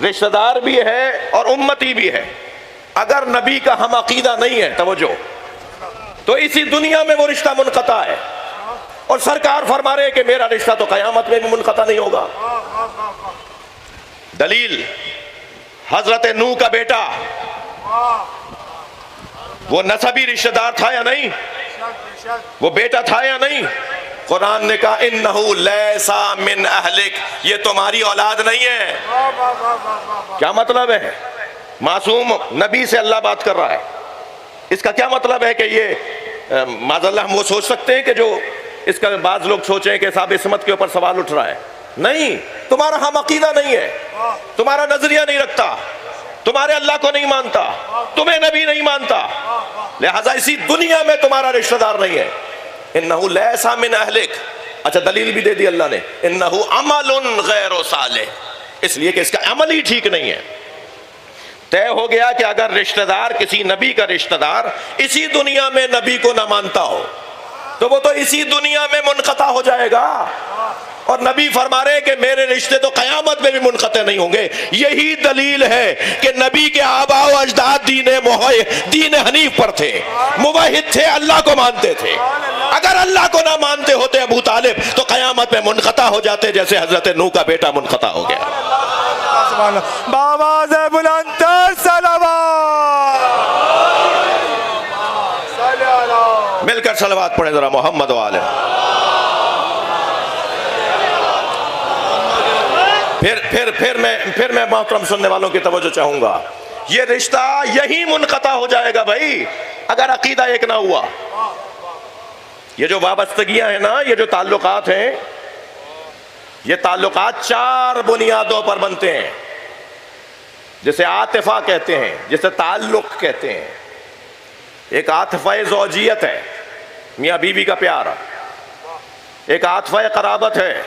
رشتہ دار بھی ہے اور امتی بھی ہے، اگر نبی کا ہم عقیدہ نہیں ہے، توجہ، تو اسی دنیا میں وہ رشتہ منقطع ہے۔ اور سرکار فرما رہے کہ میرا رشتہ تو قیامت میں بھی منقطع نہیں ہوگا۔ دلیل، حضرت نوح کا بیٹا وہ نسبی رشتہ دار تھا یا نہیں؟ وہ بیٹا تھا یا نہیں؟ قرآن نے کہا انہو لیسا من اہلک، یہ تمہاری اولاد نہیں ہے۔ کیا مطلب ہے؟ معصوم نبی سے اللہ بات کر رہا ہے، اس کا کیا مطلب ہے کہ یہ معاذ اللہ ہم وہ سوچ سکتے ہیں کہ جو اس کا بعض لوگ سوچیں کہ صاحب عصمت کے اوپر سوال اٹھ رہا ہے؟ نہیں، تمہارا ہم عقیدہ نہیں ہے، تمہارا نظریہ نہیں رکھتا، تمہارے اللہ کو نہیں مانتا، تمہیں نبی نہیں مانتا، لہذا اسی دنیا میں تمہارا رشتہ دار نہیں ہے۔ انہو لیسا من اہلک، اچھا دلیل بھی دے دی اللہ نے، انہو عمل غیر صالح، اس لیے کہ اس کا عمل ہی ٹھیک نہیں ہے۔ طے ہو گیا کہ اگر رشتہ دار کسی نبی کا رشتہ دار اسی دنیا میں نبی کو نہ مانتا ہو تو وہ تو اسی دنیا میں منقطع ہو جائے گا، اور نبی فرما رہے کہ میرے رشتے تو قیامت میں بھی منقطع نہیں ہوں گے۔ یہی دلیل ہے کہ نبی کے آباء و اجداد دین حنیف پر تھے، موحد تھے، اللہ کو مانتے تھے۔ اگر اللہ کو نہ مانتے ہوتے ابو طالب تو قیامت میں منقطع ہو جاتے، جیسے حضرت نوح کا بیٹا منقطع ہو گیا۔ بآواز بلند تر صلوات، مل کر صلوات پڑھیں ذرا محمد و آلہ۔ پھر میں محترم سننے والوں کی توجہ چاہوں گا، یہ رشتہ یہی منقطع ہو جائے گا بھائی اگر عقیدہ ایک نہ ہوا۔ یہ جو وابستگیاں ہیں نا، یہ جو تعلقات ہیں، یہ تعلقات 4 بنیادوں پر بنتے ہیں، جسے عاطفہ کہتے ہیں، جسے تعلق کہتے ہیں۔ ایک عاطفہ زوجیت ہے، میاں بیوی کا پیار، ایک عاطفہ قرابت ہے،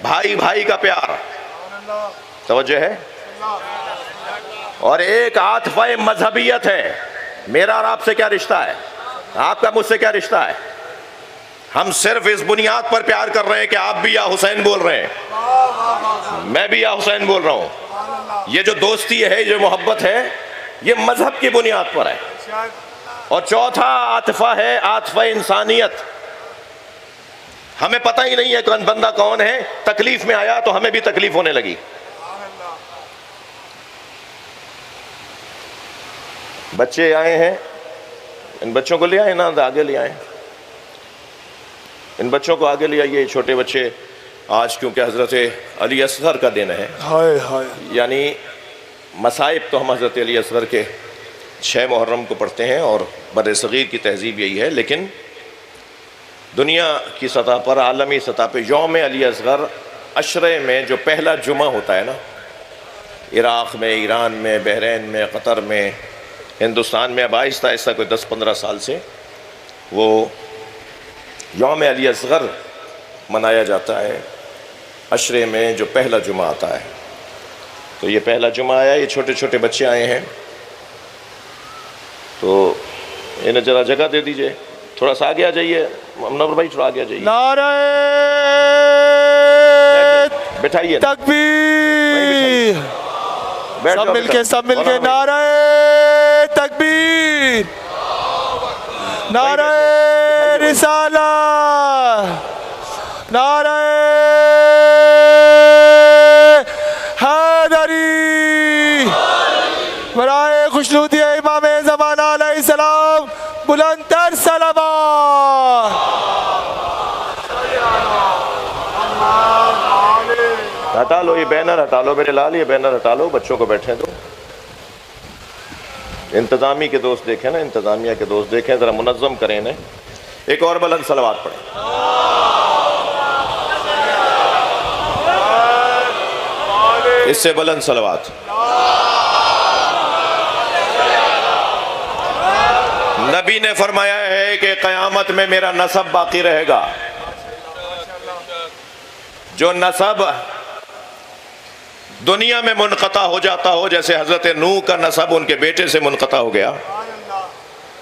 بھائی بھائی کا پیار، توجہ ہے، اور ایک عاطفہ مذہبیت ہے، میرا اور آپ سے کیا رشتہ ہے، آپ کا مجھ سے کیا رشتہ ہے۔ ہم صرف اس بنیاد پر پیار کر رہے ہیں کہ آپ بھی یا حسین بول رہے ہیں، میں بھی یا حسین بول رہا ہوں۔ یہ جو دوستی ہے، جو محبت ہے، یہ مذہب کی بنیاد پر ہے۔ اور چوتھا عاطفہ ہے، عاطفہ انسانیت، ہمیں پتہ ہی نہیں ہے کون بندہ کون ہے، تکلیف میں آیا تو ہمیں بھی تکلیف ہونے لگی۔ بچے آئے ہیں، ان بچوں کو لے آئے نا، آگے لے آئے، ان بچوں کو آگے لے آئیے، چھوٹے بچے۔ آج کیونکہ حضرت علی اصغر کا دن ہے، یعنی مصائب تو ہم حضرت علی اصغر کے 6 محرم کو پڑھتے ہیں اور بر صغیر کی تہذیب یہی ہے، لیکن دنیا کی سطح پر، عالمی سطح پہ یوم علی اصغر عشرے میں جو پہلا جمعہ ہوتا ہے نا، عراق میں، ایران میں، بحرین میں، قطر میں، ہندوستان میں اب آہستہ آہستہ کوئی 10-15 سال سے وہ یوم علی اصغر منایا جاتا ہے، عشرے میں جو پہلا جمعہ آتا ہے۔ تو یہ پہلا جمعہ آیا، یہ چھوٹے چھوٹے بچے آئے ہیں، تو انہیں ذرا جگہ دے دیجئے، تھوڑا سا آگے آ جائیے، منور بھائی تھوڑا آگے آ جائیے، نعرہ بٹھائیے تکبیر، سب مل کے نعرہ تکبیر، نعرہ رسالت، نعرہ حیدری، برائے خوشنودی امام زمانہ علیہ السلام بلند تر صلوات۔ ہٹا لو یہ بینر، ہٹا لو میرے لال، یہ بینر ہٹا لو، بچوں کو بیٹھیں دو۔ انتظامی کے دوست دیکھیں نا، انتظامیہ کے دوست دیکھیں، ذرا منظم کریں انہیں۔ ایک اور بلند صلوات پڑھیں۔ اس سے بلند صلوات. نبی نے فرمایا ہے کہ قیامت میں میرا نسب باقی رہے گا. جو نسب دنیا میں منقطع ہو جاتا ہو، جیسے حضرت نوح کا نسب ان کے بیٹے سے منقطع ہو گیا،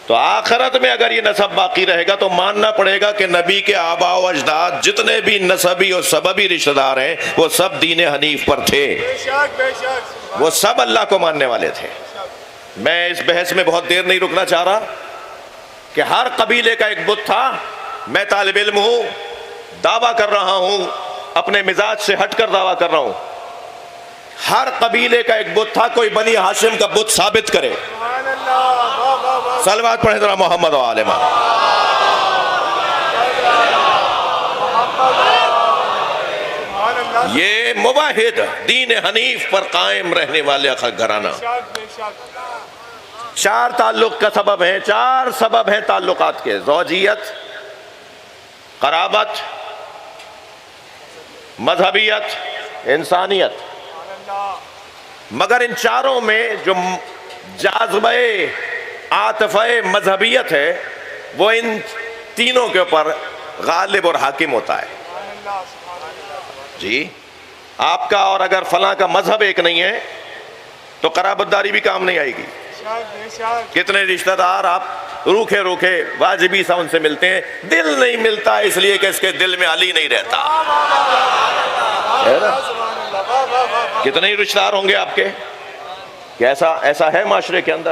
تو آخرت میں اگر یہ نسب باقی رہے گا تو ماننا پڑے گا کہ نبی کے آباء و اجداد جتنے بھی نسبی اور سببی رشتہ دار ہیں وہ سب دین حنیف پر تھے، وہ سب اللہ کو ماننے والے تھے. میں اس بحث میں بہت دیر نہیں رکنا چاہ رہا کہ ہر قبیلے کا ایک بت تھا. میں طالب علم ہوں، دعویٰ کر رہا ہوں، اپنے مزاج سے ہٹ کر دعویٰ کر رہا ہوں. ہر قبیلے کا ایک بت تھا. کوئی بنی ہاشم کا بت ثابت کرے. صلوات پڑھیں ذرا محمد و آل محمد. یہ موحد دین حنیف پر قائم رہنے والے گھرانہ. 4 تعلق کا سبب ہیں، 4 سبب ہیں تعلقات کے: زوجیت، قرابت، مذہبیت، انسانیت. مگر ان چاروں میں جو جاذبہ عاطفہ مذہبیت ہے وہ ان تینوں کے اوپر غالب اور حاکم ہوتا ہے. جی آپ کا اور اگر فلاں کا مذہب ایک نہیں ہے تو قرابت داری بھی کام نہیں آئے گی. کتنے رشتہ دار آپ روکھے روکھے واجبی سا ان سے ملتے ہیں، دل نہیں ملتا اس لیے کہ اس کے دل میں علی نہیں رہتا. کتنے ہی رشتہ دار ہوں گے آپ کے کہ ایسا ہے معاشرے کے اندر.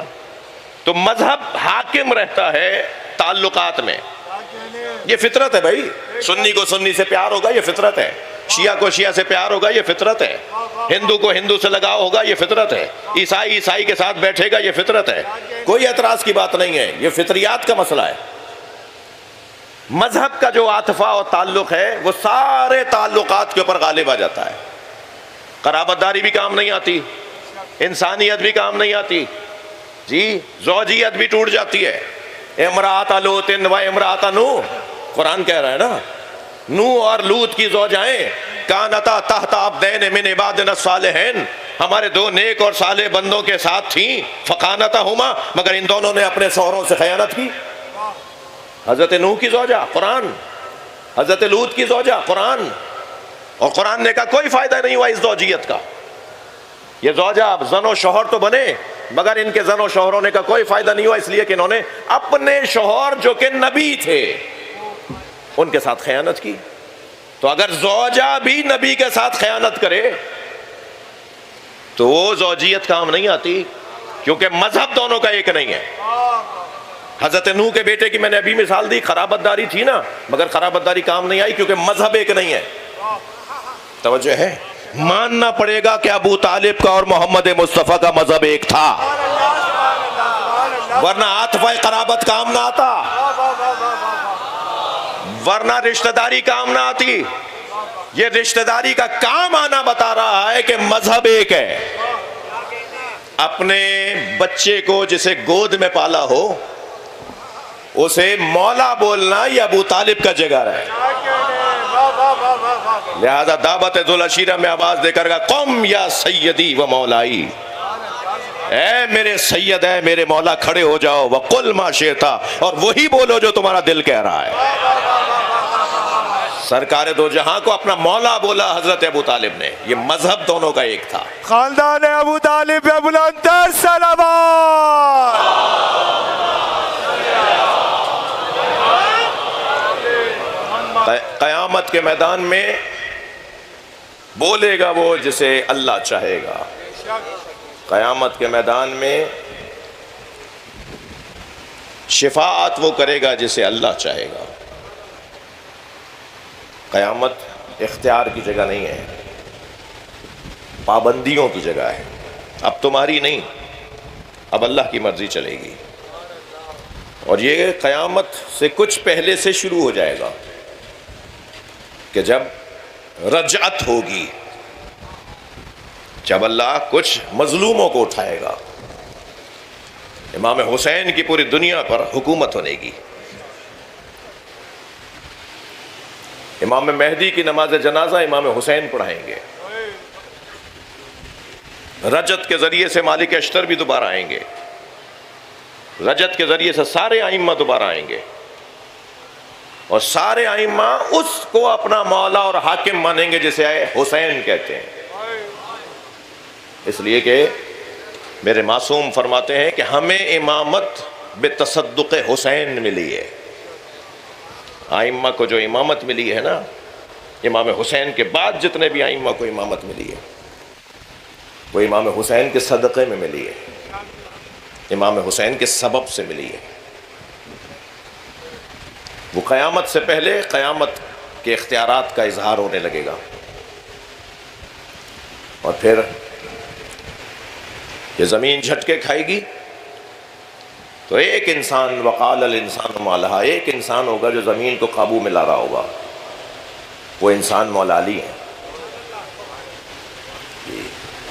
تو مذہب حاکم رہتا ہے تعلقات میں. یہ فطرت ہے بھائی. سنی کو سنی سے پیار ہوگا، یہ فطرت ہے. شیعہ کو شیعہ سے پیار ہوگا، یہ فطرت ہے. ہندو کو ہندو سے لگاؤ ہوگا، یہ فطرت ہے. عیسائی عیسائی کے ساتھ بیٹھے گا، یہ فطرت ہے. کوئی اعتراض کی بات نہیں ہے، یہ فطریات کا مسئلہ ہے. مذہب کا جو عاطفہ اور تعلق ہے وہ سارے تعلقات کے اوپر غالب آ جاتا ہے. قرابت داری بھی کام نہیں آتی، انسانیت بھی کام نہیں آتی. جی زوجیت بھی ٹوٹ جاتی ہے. امرأۃ لوط و امرأۃ نوح، قرآن کہہ رہا ہے نا، نوح اور لوط کی زوجائیں کانتا تحت عبدین من عبادنا الصالحین، ہمارے 2 نیک اور صالح بندوں کے ساتھ تھیں. فخانتہما، مگر ان دونوں نے اپنے شوہروں سے خیانت کی. حضرت نوح کی زوجہ قرآن، حضرت لوط کی زوجہ قرآن. اور قرآن نے کہا کوئی فائدہ نہیں ہوا اس زوجیت کا. یہ زوجہ زن و شوہر تو بنے مگر ان کے زن و شوہروں نے کہا کوئی فائدہ نہیں ہوا، اس لیے کہ انہوں نے اپنے شوہر جو کہ نبی تھے ان کے ساتھ خیانت کی. تو اگر زوجہ بھی نبی کے ساتھ خیانت کرے تو وہ زوجیت کام نہیں آتی، کیونکہ مذہب دونوں کا ایک نہیں ہے. حضرت نوح کے بیٹے کی میں نے ابھی مثال دی، قرابت داری تھی نا، مگر قرابت داری کام نہیں آئی کیونکہ مذہب ایک نہیں ہے. توجہ ہے. ماننا پڑے گا کہ ابو طالب کا اور محمد مصطفیٰ کا مذہب ایک تھا، ورنہ عاطفہ قرابت کام نہ آتا، ورنہ رشتہ داری کام نہ آتی. یہ رشتہ داری کا کام آنا بتا رہا ہے کہ مذہب ایک ہے. اپنے بچے کو جسے گود میں پالا ہو اسے مولا بولنا یہ ابو طالب کا جگر ہے. لہذا دعوت ذوالعشیرہ میں آواز دے کر گا قم یا سیدی و مولائی، اے میرے سید اے میرے مولا کھڑے ہو جاؤ. وقل ما شئت، اور وہی بولو جو تمہارا دل کہہ رہا ہے. سرکار دو جہاں کو اپنا مولا بولا حضرت ابو طالب نے. یہ مذہب دونوں کا ایک تھا. خاندان ابو طالب پہ بلند تر صلوات. قیامت کے میدان میں بولے گا وہ جسے اللہ چاہے گا. قیامت کے میدان میں شفاعت وہ کرے گا جسے اللہ چاہے گا. قیامت اختیار کی جگہ نہیں ہے، پابندیوں کی جگہ ہے. اب تمہاری نہیں، اب اللہ کی مرضی چلے گی. اور یہ قیامت سے کچھ پہلے سے شروع ہو جائے گا کہ جب رجعت ہوگی، جب اللہ کچھ مظلوموں کو اٹھائے گا. امام حسین کی پوری دنیا پر حکومت ہونے گی. امام مہدی کی نماز جنازہ امام حسین پڑھائیں گے. رجت کے ذریعے سے مالک اشتر بھی دوبارہ آئیں گے، رجت کے ذریعے سے سارے ائمہ دوبارہ آئیں گے، اور سارے ائمہ اس کو اپنا مولا اور حاکم مانیں گے جسے حسین کہتے ہیں۔ اس لیے کہ میرے معصوم فرماتے ہیں کہ ہمیں امامت بتصدق حسین ملی ہے۔ ائمہ کو جو امامت ملی ہے نا، امام حسین کے بعد جتنے بھی ائمہ کو امامت ملی ہے وہ امام حسین کے صدقے میں ملی ہے، امام حسین کے سبب سے ملی ہے۔ وہ قیامت سے پہلے قیامت کے اختیارات کا اظہار ہونے لگے گا، اور پھر یہ زمین جھٹکے کھائے گی تو ایک انسان، وقال الانسان ما لہا، ایک انسان ہوگا جو زمین کو قابو میں لا رہا ہوگا، وہ انسان مولا علی ہے۔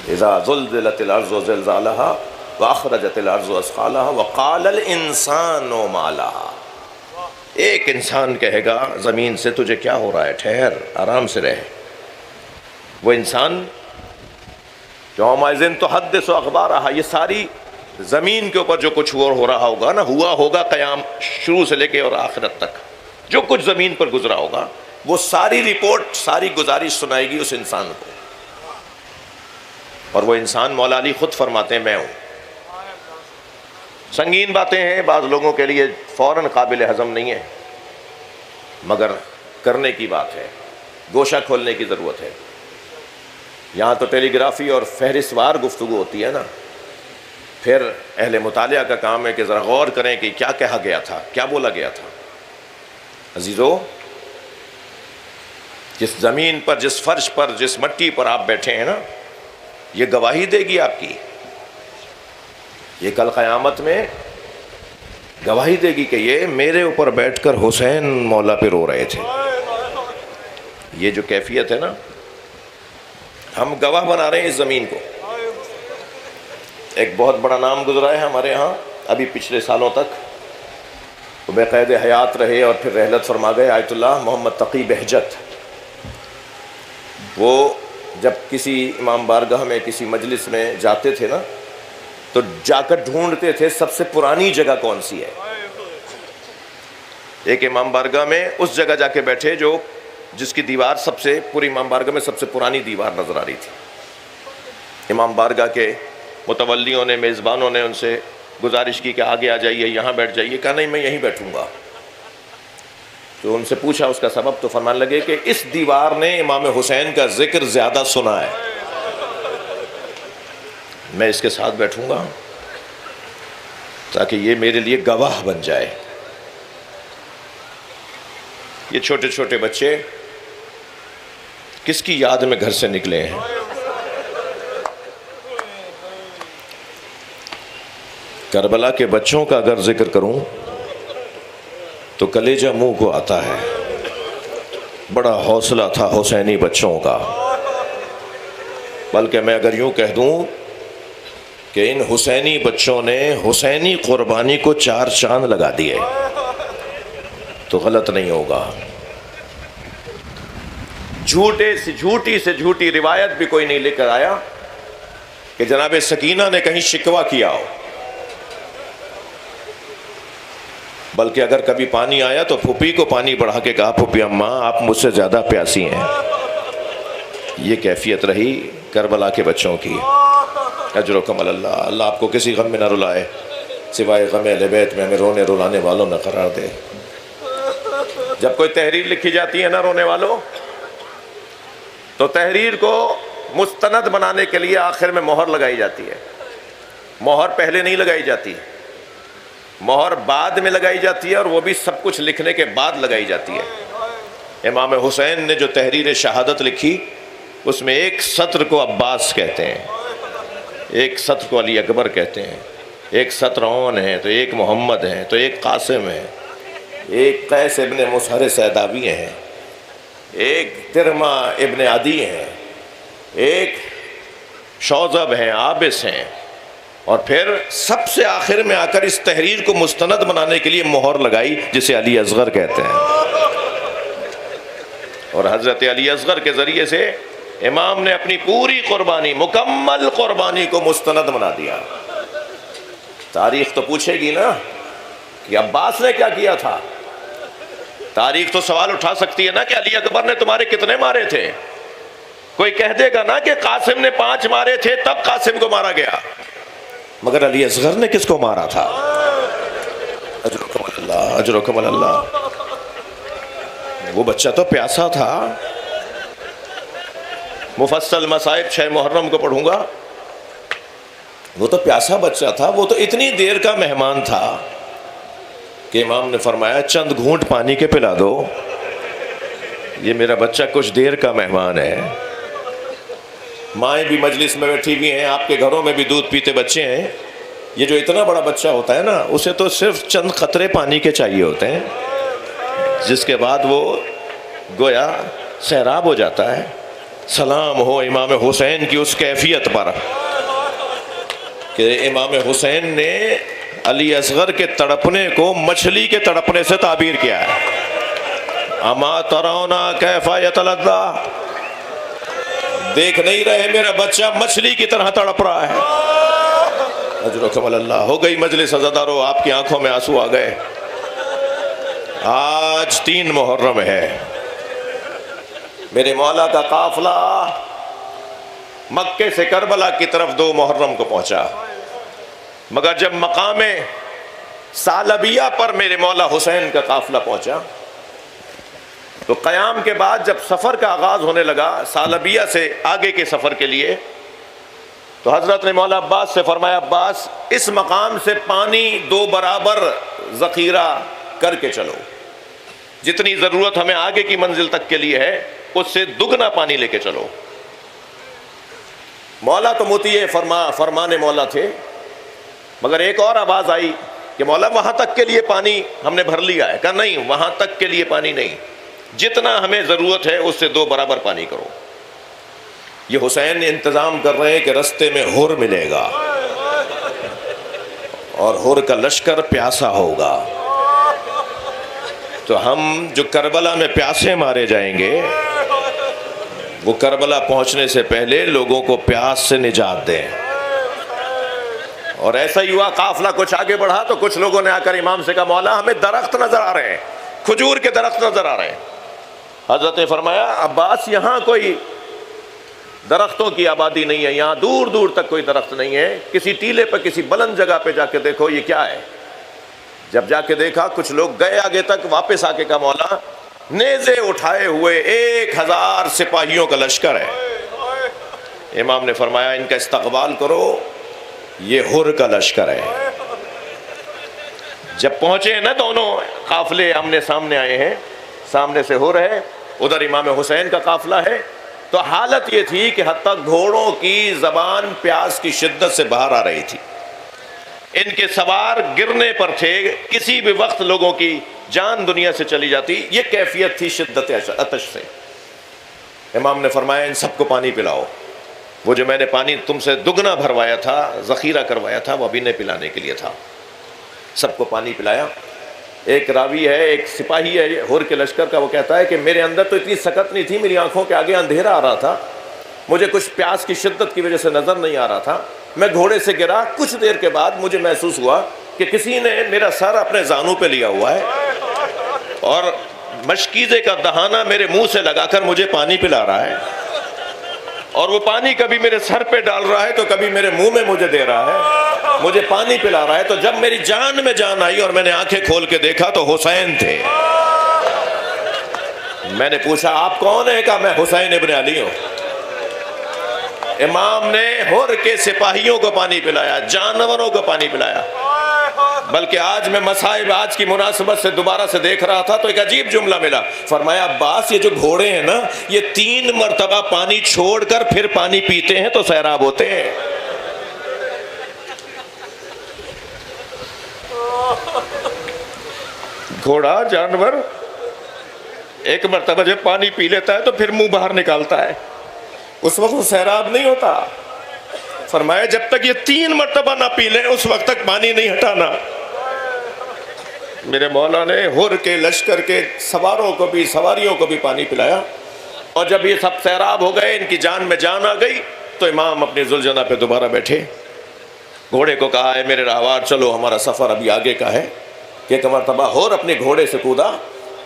اذا زلزلت الارض زلزالها واخرجت الارض اثقالها وقال الانسان ما لہا۔ ایک انسان کہے گا زمین سے تجھے کیا ہو رہا ہے، ٹھہر، آرام سے رہ۔ وہ انسان یومئذ تحدث اخبارہا، یہ ساری زمین کے اوپر جو کچھ ہو رہا ہوگا نا، ہوا ہوگا قیام شروع سے لے کے اور آخرت تک، جو کچھ زمین پر گزرا ہوگا وہ ساری رپورٹ، ساری گزارش سنائے گی اس انسان کو، اور وہ انسان مولا علی خود فرماتے ہیں میں ہوں۔ سنگین باتیں ہیں، بعض لوگوں کے لیے فوراً قابل ہضم نہیں ہے، مگر کرنے کی بات ہے، گوشہ کھولنے کی ضرورت ہے۔ یہاں تو ٹیلی گرافی اور فہرست وار گفتگو ہوتی ہے نا، پھر اہل مطالعہ کا کام ہے کہ ذرا غور کریں کہ کیا کہا گیا تھا، کیا بولا گیا تھا۔ عزیزو، جس زمین پر، جس فرش پر، جس مٹی پر آپ بیٹھے ہیں نا، یہ گواہی دے گی آپ کی، یہ کل قیامت میں گواہی دے گی کہ یہ میرے اوپر بیٹھ کر حسین مولا پہ رو رہے تھے۔ یہ جو کیفیت ہے نا، ہم گواہ بنا رہے ہیں اس زمین کو۔ ایک بہت بڑا نام گزرا ہے ہمارے ہاں ابھی پچھلے سالوں تک، وہ بے قید حیات رہے اور پھر رحلت فرما گئے، آیت اللہ محمد تقی بہجت۔ وہ جب کسی امام بارگاہ میں، کسی مجلس میں جاتے تھے نا، تو جا کر ڈھونڈتے تھے سب سے پرانی جگہ کون سی ہے۔ ایک امام بارگاہ میں اس جگہ جا کے بیٹھے جس کی دیوار سب سے، پوری امام بارگاہ میں سب سے پرانی دیوار نظر آ رہی تھی۔ امام بارگاہ کے متولیوں نے، میزبانوں نے ان سے گزارش کی کہ آگے آ جائیے، یہاں بیٹھ جائیے۔ کہا نہیں، میں یہیں بیٹھوں گا۔ تو ان سے پوچھا اس کا سبب، تو فرمان لگے کہ اس دیوار نے امام حسین کا ذکر زیادہ سنا ہے، میں اس کے ساتھ بیٹھوں گا تاکہ یہ میرے لیے گواہ بن جائے۔ یہ چھوٹے چھوٹے بچے کس کی یاد میں گھر سے نکلے ہیں؟ کربلا کے بچوں کا اگر ذکر کروں تو کلیجہ منہ کو آتا ہے۔ بڑا حوصلہ تھا حسینی بچوں کا، بلکہ میں اگر یوں کہہ دوں کہ ان حسینی بچوں نے حسینی قربانی کو 4 چاند لگا دیے تو غلط نہیں ہوگا۔ جھوٹی سے جھوٹی روایت بھی کوئی نہیں لے کر آیا کہ جناب سکینہ نے کہیں شکوہ کیا ہو، بلکہ اگر کبھی پانی آیا تو پھوپھی کو پانی بڑھا کے کہا، پھوپھی اماں آپ مجھ سے زیادہ پیاسی ہیں۔ یہ کیفیت رہی کربلا کے بچوں کی۔ اجرکم اللہ، اللہ آپ کو کسی غم میں نہ رلائے سوائے غم اہل بیت میں، ہمیں رونے رلانے والوں نہ قرار دے۔ جب کوئی تحریر لکھی جاتی ہے نا رونے والوں، تو تحریر کو مستند بنانے کے لیے آخر میں مہر لگائی جاتی ہے۔ مہر پہلے نہیں لگائی جاتی، مہر بعد میں لگائی جاتی ہے، اور وہ بھی سب کچھ لکھنے کے بعد لگائی جاتی ہے۔ امام حسین نے جو تحریر شہادت لکھی، اس میں ایک سطر کو عباس کہتے ہیں، ایک سطر کو علی اکبر کہتے ہیں، ایک سطر اون ہے، تو ایک محمد ہیں، تو ایک قاسم ہے، ایک قیس ابن مسہر سیداوی ہیں، ایک ترمہ ابن عدی ہیں، ایک شوذب ہیں، عابس ہیں، اور پھر سب سے آخر میں آ کر اس تحریر کو مستند بنانے کے لیے مہر لگائی جسے علی اصغر کہتے ہیں۔ اور حضرت علی اصغر کے ذریعے سے امام نے اپنی پوری قربانی، مکمل قربانی کو مستند بنا دیا۔ تاریخ تو پوچھے گی نا کہ عباس نے کیا کیا تھا، تاریخ تو سوال اٹھا سکتی ہے نا کہ علی اکبر نے تمہارے کتنے مارے تھے، کوئی کہہ دے گا نا کہ قاسم نے 5 مارے تھے تب قاسم کو مارا گیا، مگر علی اصغر نے کس کو مارا تھا؟ اجرکم اللہ، اجرکم اللہ۔ وہ بچہ تو پیاسا تھا، مفصل مصائب 6 محرم کو پڑھوں گا، وہ تو پیاسا بچہ تھا، وہ تو اتنی دیر کا مہمان تھا کہ امام نے فرمایا چند گھونٹ پانی کے پلا دو، یہ میرا بچہ کچھ دیر کا مہمان ہے۔ مائیں بھی مجلس میں بیٹھی ہوئی ہیں، آپ کے گھروں میں بھی دودھ پیتے بچے ہیں، یہ جو اتنا بڑا بچہ ہوتا ہے نا اسے تو صرف چند قطرے پانی کے چاہیے ہوتے ہیں، جس کے بعد وہ گویا سیراب ہو جاتا ہے۔ سلام ہو امام حسین کی اس کیفیت پر کہ امام حسین نے علی اصغر کے تڑپنے کو مچھلی کے تڑپنے سے تعبیر کیا ہے۔ اما ترونا کیف یتلذا، دیکھ نہیں رہے میرا بچہ مچھلی کی طرح تڑپ رہا ہے۔ اجرکم اللہ۔ ہو گئی مجلس عزادارو، آپ کی آنکھوں میں آنسو آ گئے۔ آج 3 محرم ہے، میرے مولا کا قافلہ مکے سے کربلا کی طرف 2 محرم کو پہنچا، مگر جب مقام ثعلبیہ پر میرے مولا حسین کا قافلہ پہنچا تو قیام کے بعد جب سفر کا آغاز ہونے لگا ثعلبیہ سے آگے کے سفر کے لیے، تو حضرت نے مولا عباس سے فرمایا عباس اس مقام سے پانی 2 برابر ذخیرہ کر کے چلو، جتنی ضرورت ہمیں آگے کی منزل تک کے لیے ہے اس سے دگنا پانی لے کے چلو۔ مولا تو مطیع فرمان مولا تھے، مگر ایک اور آواز آئی کہ مولا وہاں تک کے لیے پانی ہم نے بھر لیا ہے۔ کہا نہیں، وہاں تک کے لیے پانی نہیں، جتنا ہمیں ضرورت ہے اس سے 2 برابر پانی کرو۔ یہ حسین انتظام کر رہے ہیں کہ رستے میں ہر ملے گا اور ہر کا لشکر پیاسا ہوگا، تو ہم جو کربلا میں پیاسے مارے جائیں گے وہ کربلا پہنچنے سے پہلے لوگوں کو پیاس سے نجات دیں۔ اور ایسا ہی ہوا، قافلہ کچھ آگے بڑھا تو کچھ لوگوں نے آ کر امام سے کہا مولا ہمیں درخت نظر آ رہے ہیں، کھجور کے درخت نظر آ رہے ہیں۔ حضرت نے فرمایا عباس یہاں کوئی درختوں کی آبادی نہیں ہے، یہاں دور دور تک کوئی درخت نہیں ہے، کسی ٹیلے پہ کسی بلند جگہ پہ جا کے دیکھو یہ کیا ہے۔ جب جا کے دیکھا کچھ لوگ گئے آگے تک، واپس آ کے کہا مولا نیزے اٹھائے ہوئے 1000 سپاہیوں کا لشکر ہے۔ امام نے فرمایا ان کا استقبال کرو، یہ ہر کا لشکر ہے۔ جب پہنچے نا دونوں قافلے آمنے سامنے آئے ہیں، سامنے سے ہر ہے، ادھر امام حسین کا قافلہ ہے، تو حالت یہ تھی کہ حتیٰ گھوڑوں کی زبان پیاس کی شدت سے باہر آ رہی تھی، ان کے سوار گرنے پر تھے، کسی بھی وقت لوگوں کی جان دنیا سے چلی جاتی، یہ کیفیت تھی شدت عطش سے۔ امام نے فرمایا ان سب کو پانی پلاؤ، وہ جو میں نے پانی تم سے دگنا بھروایا تھا، ذخیرہ کروایا تھا، وہ ابھی نے پلانے کے لیے تھا۔ سب کو پانی پلایا۔ ایک راوی ہے، ایک سپاہی ہے ہور کے لشکر کا، وہ کہتا ہے کہ میرے اندر تو اتنی سکت نہیں تھی، میری آنکھوں کے آگے اندھیرا آ رہا تھا، مجھے کچھ پیاس کی شدت کی وجہ سے نظر نہیں آ رہا تھا، میں گھوڑے سے گرا، کچھ دیر کے بعد مجھے محسوس ہوا کہ کسی نے میرا سر اپنے زانوں پہ لیا ہوا ہے اور مشکیزے کا دہانہ میرے منہ سے لگا کر مجھے پانی پلا رہا ہے، اور وہ پانی کبھی میرے سر پہ ڈال رہا ہے تو کبھی میرے منہ میں مجھے دے رہا ہے، مجھے پانی پلا رہا ہے۔ تو جب میری جان میں جان آئی اور میں نے آنکھیں کھول کے دیکھا تو حسین تھے۔ میں نے پوچھا آپ کون ہیں؟ کہا میں حسین ابن علی ہوں۔ امام نے ہور کے سپاہیوں کو پانی پلایا، جانوروں کو پانی پلایا۔ بلکہ آج میں مصائب آج کی مناسبت سے دوبارہ سے دیکھ رہا تھا تو ایک عجیب جملہ ملا، فرمایا عباس یہ جو گھوڑے ہیں نا، یہ 3 مرتبہ پانی چھوڑ کر پھر پانی پیتے ہیں تو سیراب ہوتے ہیں۔ گھوڑا جانور ایک مرتبہ جب پانی پی لیتا ہے تو پھر منہ باہر نکالتا ہے، اس وقت وہ سیراب نہیں ہوتا۔ فرمایا جب تک یہ 3 مرتبہ نہ پی لیں اس وقت تک پانی نہیں ہٹانا۔ میرے مولا نے ہر کے لشکر کے سواریوں کو بھی پانی پلایا۔ اور جب یہ سب سیراب ہو گئے، ان کی جان میں جان آ گئی، تو امام اپنی ذوالجناح پہ دوبارہ بیٹھے، گھوڑے کو کہا ہے میرے راہوار چلو ہمارا سفر ابھی آگے کا ہے، کہ ایک مرتبہ اور اپنے گھوڑے سے کودا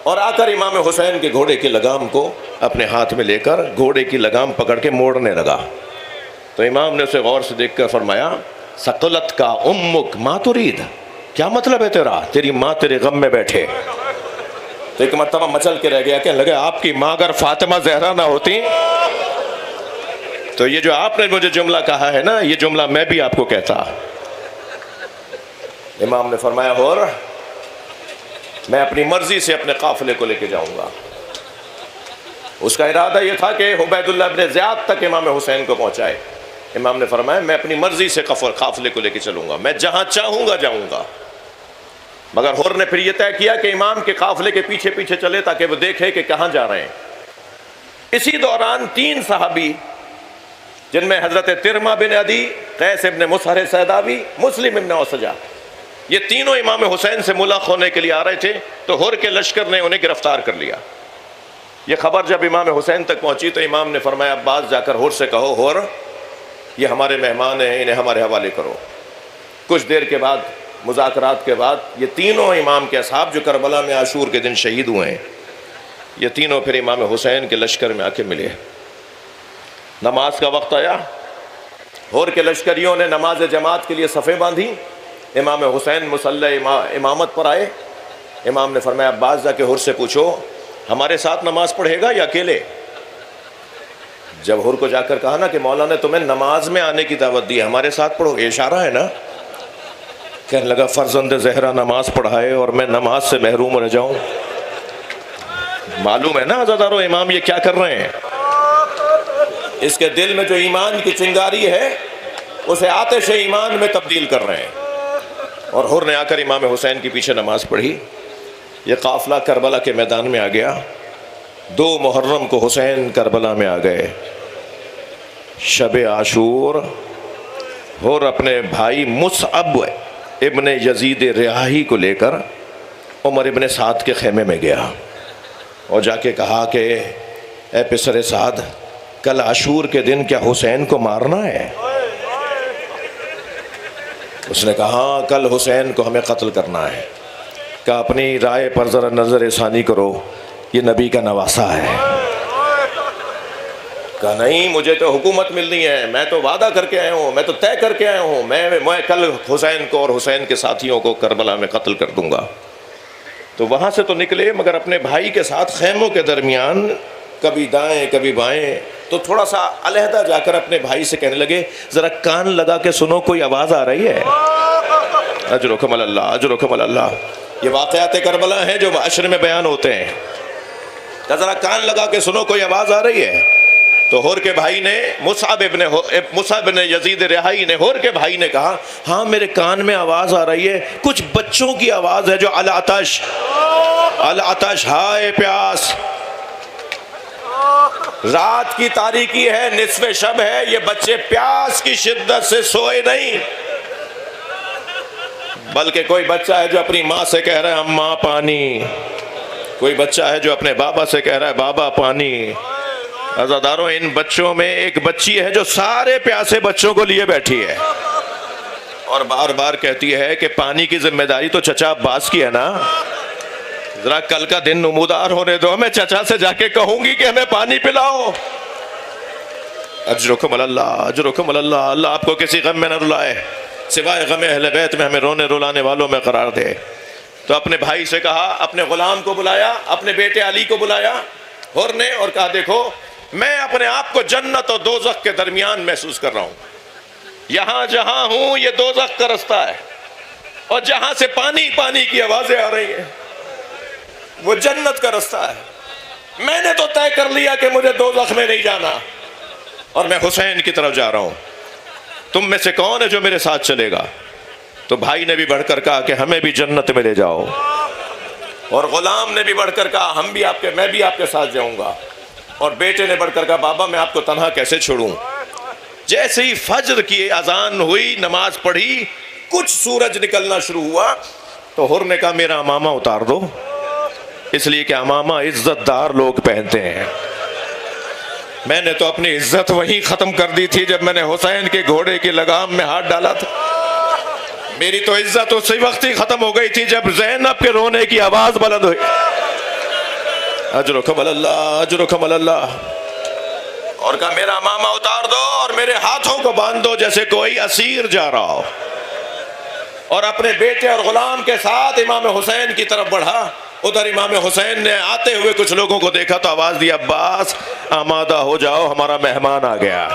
اور آ کر امام حسین کے گھوڑے کی لگام کو اپنے ہاتھ میں لے کر گھوڑے کی لگام پکڑ کے موڑنے لگا۔ تو امام نے اسے غور سے دیکھ کر فرمایا ثقلت کا امک ما ترید، کیا مطلب ہے تیرا، تیری ماں تیرے غم میں بیٹھے۔ تو ایک مرتبہ مچل کے رہ گیا، کہنے لگے آپ کی ماں اگر فاطمہ زہرا نہ ہوتی تو یہ جو آپ نے مجھے جملہ کہا ہے نا، یہ جملہ میں بھی آپ کو کہتا۔ امام نے فرمایا اور میں اپنی مرضی سے اپنے قافلے کو لے کے جاؤں گا۔ اس کا ارادہ یہ تھا کہ عبید اللہ بن زیاد تک امام حسین کو پہنچائے۔ امام نے فرمایا میں اپنی مرضی سے قافلے کو لے کے چلوں گا، میں جہاں چاہوں گا جاؤں گا۔ مگر حر نے پھر یہ طے کیا کہ امام کے قافلے کے پیچھے پیچھے چلے تاکہ وہ دیکھے کہ کہاں جا رہے ہیں۔ اسی دوران 3 صحابی جن میں حضرت ترمہ بن عدی، قیس ابن مسہر سیداوی، مسلم ابن اوسجہ، یہ تینوں امام حسین سے ملاق ہونے کے لیے آ رہے تھے، تو حر کے لشکر نے انہیں گرفتار کر لیا۔ یہ خبر جب امام حسین تک پہنچی تو امام نے فرمایا عباس جا کر حر سے کہو حر یہ ہمارے مہمان ہیں، انہیں ہمارے حوالے کرو۔ کچھ دیر کے بعد، مذاکرات کے بعد، یہ تینوں امام کے اصحاب جو کربلا میں عاشور کے دن شہید ہوئے ہیں، یہ تینوں پھر امام حسین کے لشکر میں آ کے ملے۔ نماز کا وقت آیا، حر کے لشکریوں نے نماز جماعت کے لیے صفیں باندھی، امام حسین مصلی امامت پر آئے۔ امام نے فرمایا عباس جا کے حر سے پوچھو ہمارے ساتھ نماز پڑھے گا یا اکیلے؟ جب حر کو جا کر کہا نا کہ مولا نے تمہیں نماز میں آنے کی دعوت دی، ہمارے ساتھ پڑھو، یہ اشارہ ہے نا۔ کہنے لگا فرزند زہرا نماز پڑھائے اور میں نماز سے محروم رہ جاؤں؟ معلوم ہے نا عزادارو امام یہ کیا کر رہے ہیں؟ اس کے دل میں جو ایمان کی چنگاری ہے اسے آتش ایمان میں تبدیل کر رہے ہیں۔ اور حر نے آ کر امام حسین کی پیچھے نماز پڑھی۔ یہ قافلہ کربلا کے میدان میں آ گیا۔ 2 محرم کو حسین کربلا میں آ گئے۔ شب عاشور حر اپنے بھائی مصعب ابن یزید رہاہی کو لے کر عمر ابن سعد کے خیمے میں گیا اور جا کے کہا کہ اے پسر سعد کل عاشور کے دن کیا حسین کو مارنا ہے؟ اس نے کہا کل حسین کو ہمیں قتل کرنا ہے۔ کہا اپنی رائے پر ذرا نظر ثانی کرو، یہ نبی کا نواسہ ہے۔ کہا نہیں مجھے تو حکومت ملنی ہے، میں تو وعدہ کر کے آیا ہوں، میں تو طے کر کے آیا ہوں، میں کل حسین کو اور حسین کے ساتھیوں کو کربلا میں قتل کر دوں گا۔ تو وہاں سے تو نکلے مگر اپنے بھائی کے ساتھ خیموں کے درمیان کبھی دائیں کبھی بائیں، تو تھوڑا سا علیحدہ جا کر اپنے بھائی سے کہنے لگے ذرا کان لگا کے سنو کوئی آواز آ رہی ہے؟ اجرکم اللہ اجرکم اللہ۔ یہ واقعات کربلا ہیں جو معاشرے میں بیان ہوتے ہیں، ذرا کان لگا کے سنو کوئی آواز آ رہی ہے؟ تو حر کے بھائی نے مصعب ابن یزید رہائی نے حر کے بھائی نے کہا ہاں میرے کان میں آواز آ رہی ہے، کچھ بچوں کی آواز ہے جو العطش العطش، ہائے پیاس، رات کی تاریکی ہے، نصف شب ہے، یہ بچے پیاس کی شدت سے سوئے نہیں، بلکہ کوئی بچہ ہے جو اپنی ماں سے کہہ رہا ہے اماں پانی، کوئی بچہ ہے جو اپنے بابا سے کہہ رہا ہے بابا پانی۔ عزاداروں ان بچوں میں ایک بچی ہے جو سارے پیاسے بچوں کو لیے بیٹھی ہے اور بار بار کہتی ہے کہ پانی کی ذمہ داری تو چچا عباس کی ہے نا، ذرا کل کا دن نمودار ہونے دو، میں چچا سے جا کے کہوں گی کہ ہمیں پانی پلاؤ۔ اجرکم اللہ اجرکم اللہ، اللہ آپ کو کسی غم میں نہ رلائے، سوائے غم اہل بیت میں ہمیں رونے رلانے والوں میں قرار دے۔ تو اپنے بھائی سے کہا، اپنے غلام کو بلایا، اپنے بیٹے علی کو بلایا حر نے، اور کہا دیکھو میں اپنے آپ کو جنت اور دوزخ کے درمیان محسوس کر رہا ہوں، یہاں جہاں ہوں یہ دوزخ کا رستہ ہے، اور جہاں سے پانی پانی کی آوازیں آ رہی ہیں وہ جنت کا رستہ ہے۔ میں نے تو طے کر لیا کہ مجھے دوزخ میں نہیں جانا اور میں حسین کی طرف جا رہا ہوں، تم میں سے کون ہے جو میرے ساتھ چلے گا؟ تو بھائی نے بھی بڑھ کر کہا کہ ہمیں بھی جنت میں لے جاؤ، اور غلام نے بھی بڑھ کر کہا میں بھی آپ کے ساتھ جاؤں گا، اور بیٹے نے بڑھ کر کہا بابا میں آپ کو تنہا کیسے چھوڑوں۔ جیسے ہی فجر کی اذان ہوئی، نماز پڑھی، کچھ سورج نکلنا شروع ہوا تو حر نے کہا میرا امامہ اتار دو، اس لیے کہ امامہ عزت دار لوگ پہنتے ہیں، میں نے تو اپنی عزت وہیں ختم کر دی تھی جب میں نے حسین کے گھوڑے کی لگام میں ہاتھ ڈالا تھا. میری تو عزت اسی وقت ہی ختم ہو گئی تھی جب زینب کے رونے کی آواز بلند ہوئی. اجرکم اللہ اجرکم اللہ. اور کہا میرا ماما اتار دو اور میرے ہاتھوں کو باندھ دو جیسے کوئی اسیر جا رہا ہو. اور اپنے بیٹے اور غلام کے ساتھ امام حسین کی طرف بڑھا. ادھر امام حسین نے آتے ہوئے کچھ لوگوں کو دیکھا تو آواز دی عباس آمادہ ہو جاؤ ہمارا مہمان آ گیا.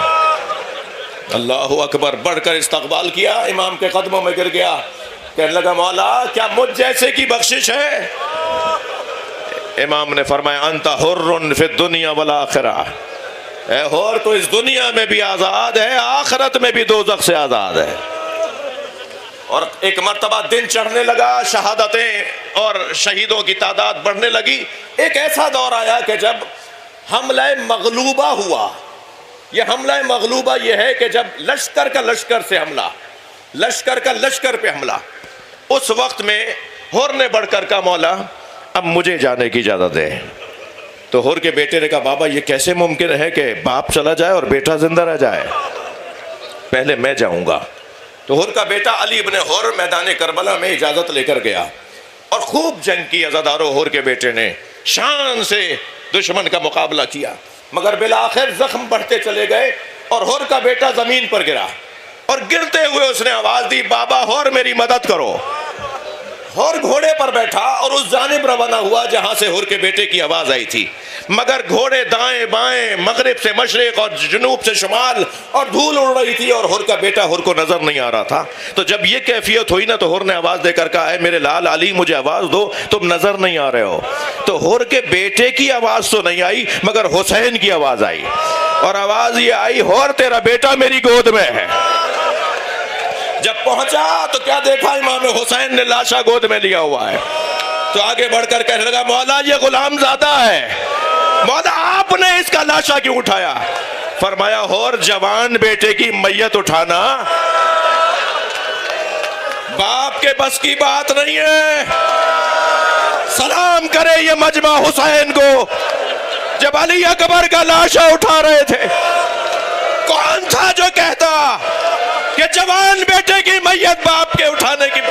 اللہ اکبر. بڑھ کر استقبال کیا. امام کے قدموں میں گر گیا. کہنے لگا مولا کیا مجھ جیسے کی بخشش ہے؟ امام نے فرمایا انت حر فی الدنیا والآخرہ. اے حر تو اس دنیا میں بھی آزاد ہے آخرت میں بھی دوزخ سے آزاد ہے. اور ایک مرتبہ دن چڑھنے لگا. شہادتیں اور شہیدوں کی تعداد بڑھنے لگی. ایک ایسا دور آیا کہ جب حملہ مغلوبہ ہوا. یہ حملہ مغلوبہ یہ ہے کہ جب لشکر کا لشکر سے حملہ, لشکر کا لشکر پہ حملہ. اس وقت میں حر نے بڑھ کر کہا مولا اب مجھے جانے کی اجازت دے. تو حر کے بیٹے نے کہا بابا یہ کیسے ممکن ہے کہ باپ چلا جائے اور بیٹا زندہ رہ جائے, پہلے میں جاؤں گا. تو حر کا بیٹا علی ابن حر میدان کربلا میں اجازت لے کر گیا اور خوب جنگ کی. عزادارو حر کے بیٹے نے شان سے دشمن کا مقابلہ کیا مگر بالآخر زخم بڑھتے چلے گئے اور حر کا بیٹا زمین پر گرا. اور گرتے ہوئے اس نے آواز دی بابا حر میری مدد کرو. حر گھوڑے پر بیٹھا اور اس جانب روانہ ہوا جہاں سے حر کے بیٹے کی آواز آئی تھی. مگر گھوڑے دائیں بائیں مغرب سے مشرق اور جنوب سے شمال اور دھول اڑ رہی تھی اور حر کا بیٹا حر کو نظر نہیں آ رہا تھا. تو جب یہ کیفیت ہوئی نا تو حر نے آواز دے کر کہا اے میرے لال علی مجھے آواز دو تم نظر نہیں آ رہے ہو. تو حر کے بیٹے کی آواز تو نہیں آئی مگر حسین کی آواز آئی. اور آواز یہ آئی حر تیرا بیٹا میری گود میں ہے. جب پہنچا تو کیا دیکھا امام حسین نے لاشا گود میں لیا ہوا ہے. تو آگے بڑھ کر کہنے لگا مولا یہ غلام زادہ ہے, مولا آپ نے اس کا لاشا کیوں اٹھایا؟ فرمایا حر جوان بیٹے کی میت اٹھانا باپ کے بس کی بات نہیں ہے. سلام کرے یہ مجمع حسین کو جب علی اکبر کا لاشا اٹھا رہے تھے. کون تھا جو کہتا کہ جوان بیٹے کی میت باپ کے اٹھانے کی؟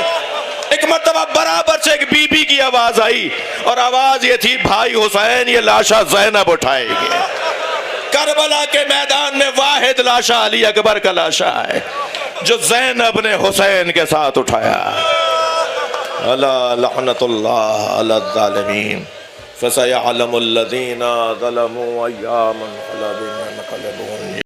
ایک مرتبہ برابر سے ایک بی بی کی آواز آئی اور آواز یہ تھی بھائی حسین یہ لاشا زینب اٹھائے گی. کربلا کے میدان میں واحد لاشا علی اکبر کا لاشا ہے جو زینب نے حسین کے ساتھ اٹھایا. الا لعنت اللہ علی الظالمین فسيعلم الذين ظلموا أيّ منقلب ينقلبون.